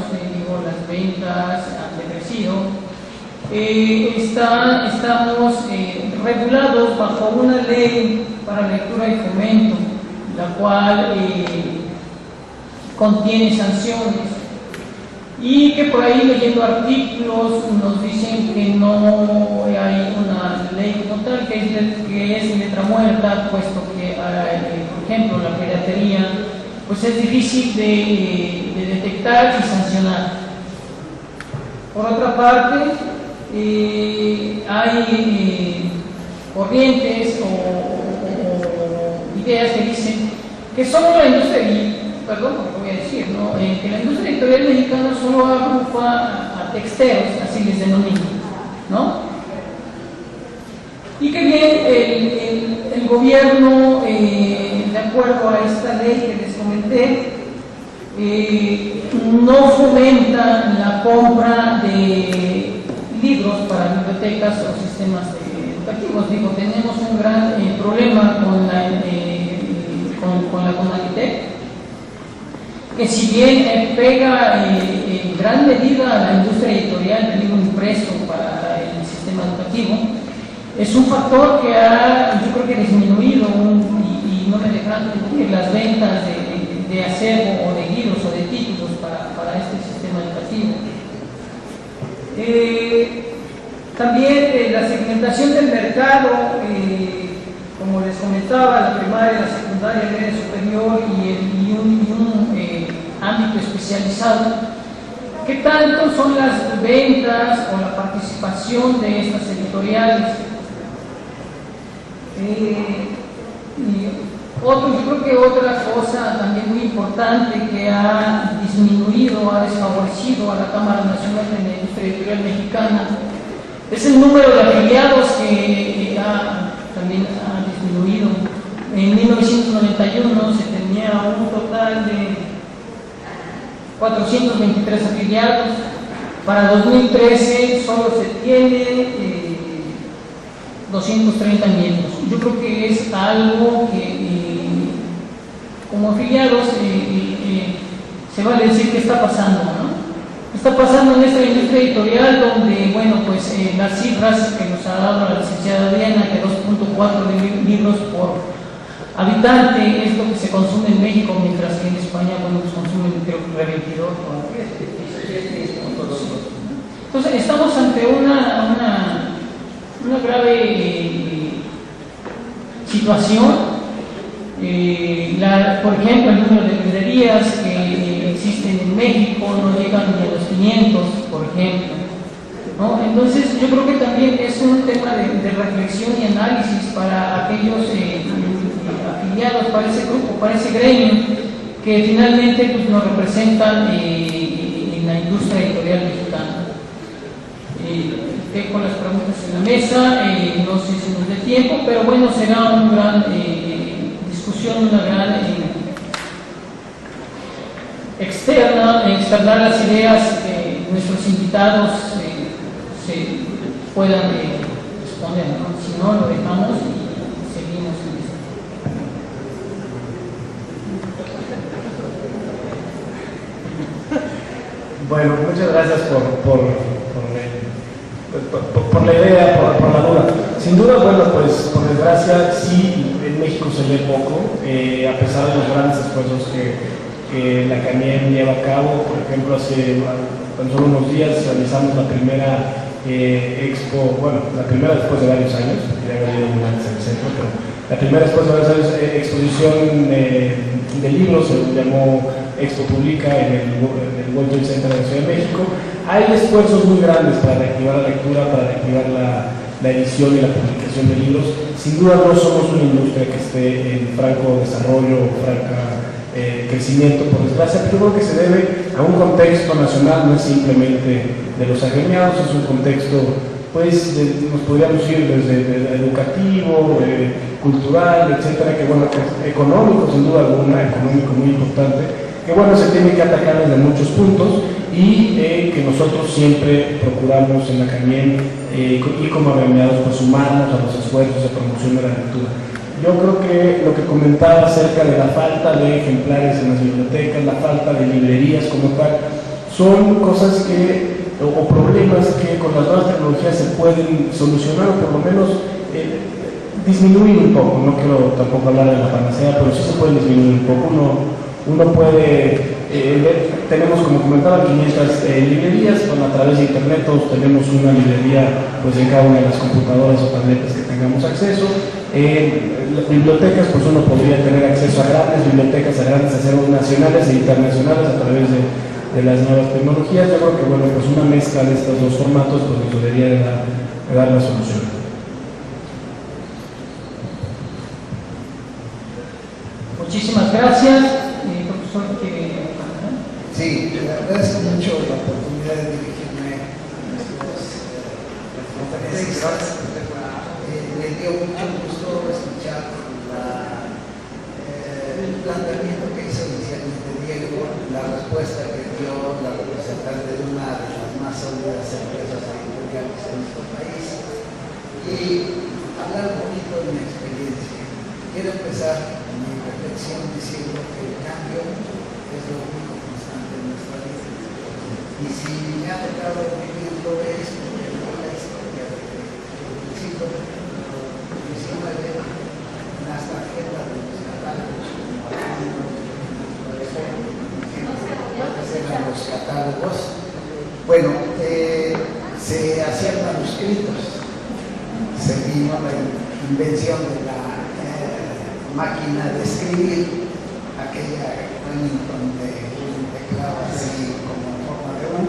las ventas han decrecido. Estamos regulados bajo una ley para lectura y fomento, la cual contiene sanciones, y que por ahí leyendo artículos nos dicen que no hay una ley como tal, que es letra muerta, puesto que, por ejemplo, la piratería pues es difícil de detectar y sancionar. Por otra parte, hay corrientes o ideas que dicen que solo la industria, perdón por lo que voy a decir, ¿no? Que la industria editorial mexicana solo agrupa a texteros, así les denomina, ¿no? Y que bien el gobierno, de acuerdo a esta ley que les comenté, no fomenta la compra de libros para bibliotecas o sistemas educativos. Digo, tenemos un gran problema con la Conalitec, que si bien pega en gran medida a la industria editorial del libro impreso para el sistema educativo, es un factor que yo creo que ha disminuido y no me dejan disminuir las ventas de acervo o de libros o de títulos para este sistema educativo. También la segmentación del mercado, como les comentaba, la primaria, la secundaria, la media superior y un ámbito especializado. ¿Qué tanto son las ventas o la participación de estas editoriales? Yo creo que otra cosa también muy importante que ha disminuido, ha desfavorecido a la Cámara Nacional de la Industria Editorial Mexicana es el número de afiliados que también ha disminuido. En 1991 se tenía un total de 423 afiliados. Para 2013 solo se tiene 230 miembros. Yo creo que es algo que como afiliados se vale decir que está pasando, ¿no? Está pasando en esta industria editorial donde, bueno, pues las cifras que nos ha dado la licenciada Diana, que 2.4 libros por habitante es lo que se consume en México, mientras que en España, bueno, pues consumen creo que 22 o 16. Entonces estamos ante una grave situación. Por ejemplo, el número de librerías que existen en México no llegan ni a los 500, por ejemplo, ¿no? Entonces yo creo que también es un tema de reflexión y análisis para aquellos afiliados, para ese grupo, para ese gremio que finalmente pues, nos representan en la industria editorial mexicana. Con las preguntas en la mesa, no sé si nos dé tiempo, pero bueno, será una gran discusión, una gran externar las ideas que nuestros invitados se puedan responder, ¿no? Si no, lo dejamos y seguimos en esto. Bueno, muchas gracias por la idea, por la duda. Sin duda, bueno, pues por desgracia, sí, en México se lee poco, a pesar de los grandes esfuerzos que la CANIEM lleva a cabo. Por ejemplo, hace tan solo unos días realizamos la primera expo, bueno, la primera después de varios años, ya había habido una antes en el centro, pero la primera después de varios años exposición de libros, se llamó Expo Publica en el World Trade Center de la Ciudad de México. Hay esfuerzos muy grandes para reactivar la lectura, para reactivar la edición y la publicación de libros. Sin duda no somos una industria que esté en franco desarrollo o franca crecimiento, por desgracia, pero creo que se debe a un contexto nacional, no es simplemente de los agremiados, es un contexto, pues, nos podríamos ir desde educativo, cultural, etcétera, que bueno, que es económico, sin duda alguna, económico muy importante, que bueno, se tiene que atacar desde muchos puntos y que nosotros siempre procuramos en la CANIEM y como agremiados pues sumarnos a los esfuerzos de promoción de la lectura. Yo creo que lo que comentaba acerca de la falta de ejemplares en las bibliotecas, la falta de librerías como tal, son cosas o problemas que con las nuevas tecnologías se pueden solucionar o por lo menos disminuir un poco. No quiero tampoco hablar de la panacea, pero sí se puede disminuir un poco. Uno puede tenemos, como comentaba, 500 librerías, a través de internet todos tenemos una librería pues en cada una de las computadoras o tabletas que tengamos acceso. Las bibliotecas, pues uno podría tener acceso a grandes bibliotecas, a grandes acervos nacionales e internacionales a través de las nuevas tecnologías. Yo creo que bueno, pues una mezcla de estos dos formatos pues nos debería de dar la solución. Muchísimas gracias, profesor. Sí, le agradezco mucho la oportunidad de dirigirme a nuestras conferencias. Me dio mucho gusto escuchar el planteamiento que hizo inicialmente Diego, la respuesta que dio más sólidas empresas editoriales en nuestro país y hablar un poquito de mi experiencia. Quiero empezar mi reflexión diciendo que el cambio es lo único constante en nuestra vida. Y si me ha tocado vivirlo es porque la historia del siglo XIX, las tarjetas de los catálogos, eran los catálogos, bueno, se hacían manuscritos. Se vino la invención de la máquina de escribir, aquella donde un teclado así como en forma de U,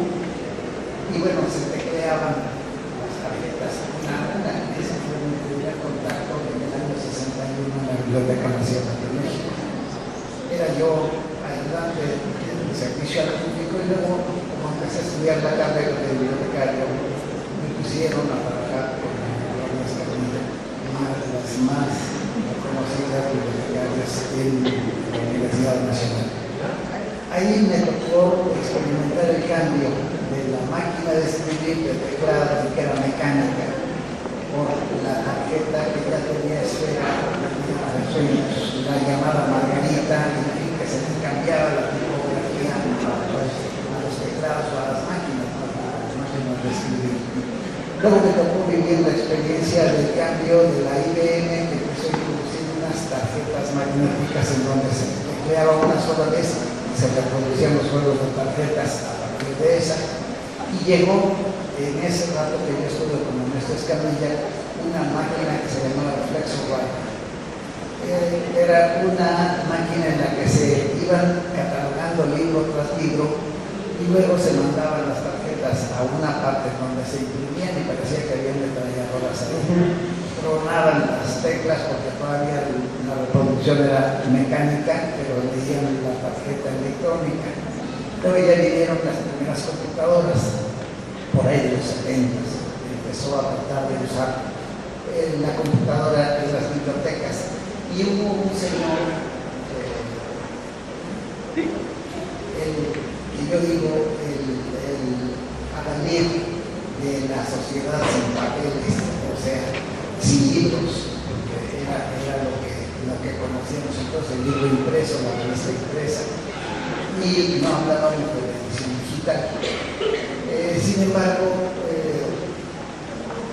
y bueno, se tecleaban las tarjetas una a una. Ese fue mi primer contacto en el año 61 en la Biblioteca Nacional de México. Era yo ayudante de servicio al público y luego, como empecé a estudiar la carrera de bibliotecario, me pusieron a trabajar con una de las más conocidas bibliotecarias en la Universidad Nacional. Ahí me tocó experimentar el cambio de la máquina de escribir, del teclado, que era mecánica, por la tarjeta que ya tenía esfera, la llamada Margarita, que se les cambiaba la tipografía a los teclados o a las máquinas de escribir. Luego me tocó vivir la experiencia del cambio de la IBM, que empezó a introducir unas tarjetas magnéticas en donde se tecleaba una sola vez, se reproducían los juegos de tarjetas a partir de esa, y llegó en ese rato que yo estuve con Ernesto Escamilla una máquina que se llamaba FlexoWrite. Era una máquina en la que se iban catalogando libro tras libro y luego se mandaban las tarjetas a una parte donde se imprimían y parecía que habían detralladoras ahí. Tronaban las teclas porque todavía la reproducción era mecánica, pero leían la tarjeta electrónica. Luego ya vinieron las primeras computadoras, por ahí de los 70 empezó a tratar de usar la computadora en las bibliotecas. Y hubo un señor, que yo digo, el adalid de la sociedad sin papeles, o sea, sin libros, porque era lo que conocíamos entonces, el libro impreso, la revista impresa, y no hablábamos de la edición digital. Sin embargo,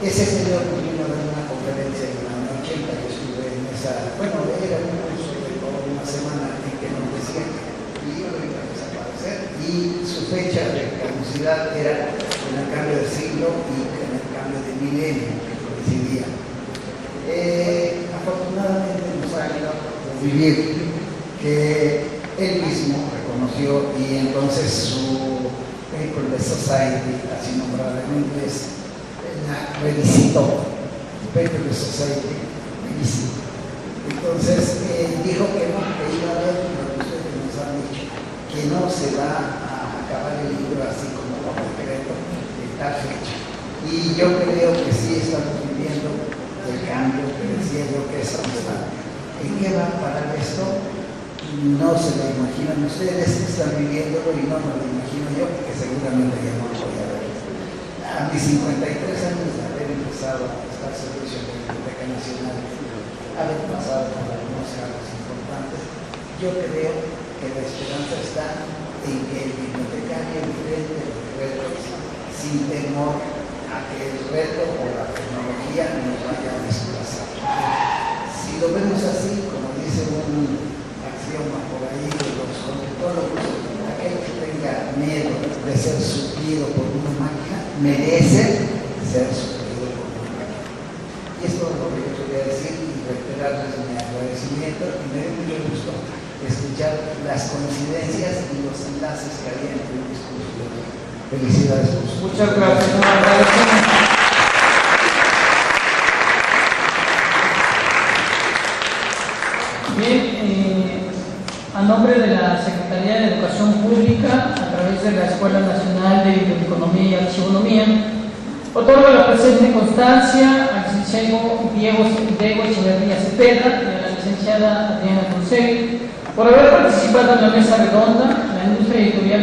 ese señor vino a dar una conferencia en el año 80, que estuve en esa, bueno, era un curso de toda una semana en que nos decían que el libro iba a desaparecer y su fecha de caducidad era en el cambio de siglo y en el cambio de milenio que coincidía. Afortunadamente nos ha ayudado a vivir que él mismo reconoció y entonces su Paper the Society, así nombrada en inglés, la revisitó. Paper the Society revisitó. Entonces dijo que no, que iba a ver lo que ustedes nos han dicho, que no se va a acabar el libro así como por decreto de tal fecha. Y yo creo que sí estamos viviendo el cambio que decía yo que es constante. ¿En qué va a parar esto? No se lo imaginan ustedes, están viviéndolo y no me lo imagino yo, porque seguramente ya no lo voy a ver. A mis 53 años de haber empezado a prestar servicio en la Biblioteca Nacional, haber pasado por algunos cargos importantes, yo creo que la esperanza está en que el bibliotecario enfrente los retos sin temor a que el reto o la tecnología nos vaya a desplazar. Si lo vemos así, como dice un axioma por ahí de los conductólogos, aquel que tenga miedo de ser suplido por una máquina merece ser suplido por una máquina. Y esto es lo que yo quería decir y reiterarles mi agradecimiento, y me dio mucho gusto escuchar las coincidencias y los enlaces que había entre el discurso. Felicidades. Muchas gracias, nos agradecemos. Bien, a nombre de la Secretaría de Educación Pública, a través de la Escuela Nacional de Biblioteconomía y Archivonomía, otorgo la presente constancia al licenciado Diego Echeverría Cepeda y a la licenciada Adriana Conseguí por haber participado en la mesa redonda, la industria editorial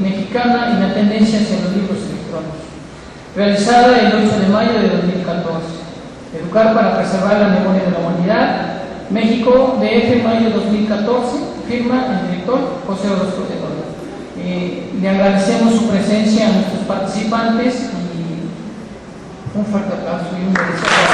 mexicana y la tendencia hacia los libros electrónicos. realizada el 8 de mayo de 2014. Educar para preservar la memoria de la humanidad, México, DF, mayo 2014, firma el director José Orozco de Toledo. Le agradecemos su presencia a nuestros participantes y un fuerte aplauso y un merecido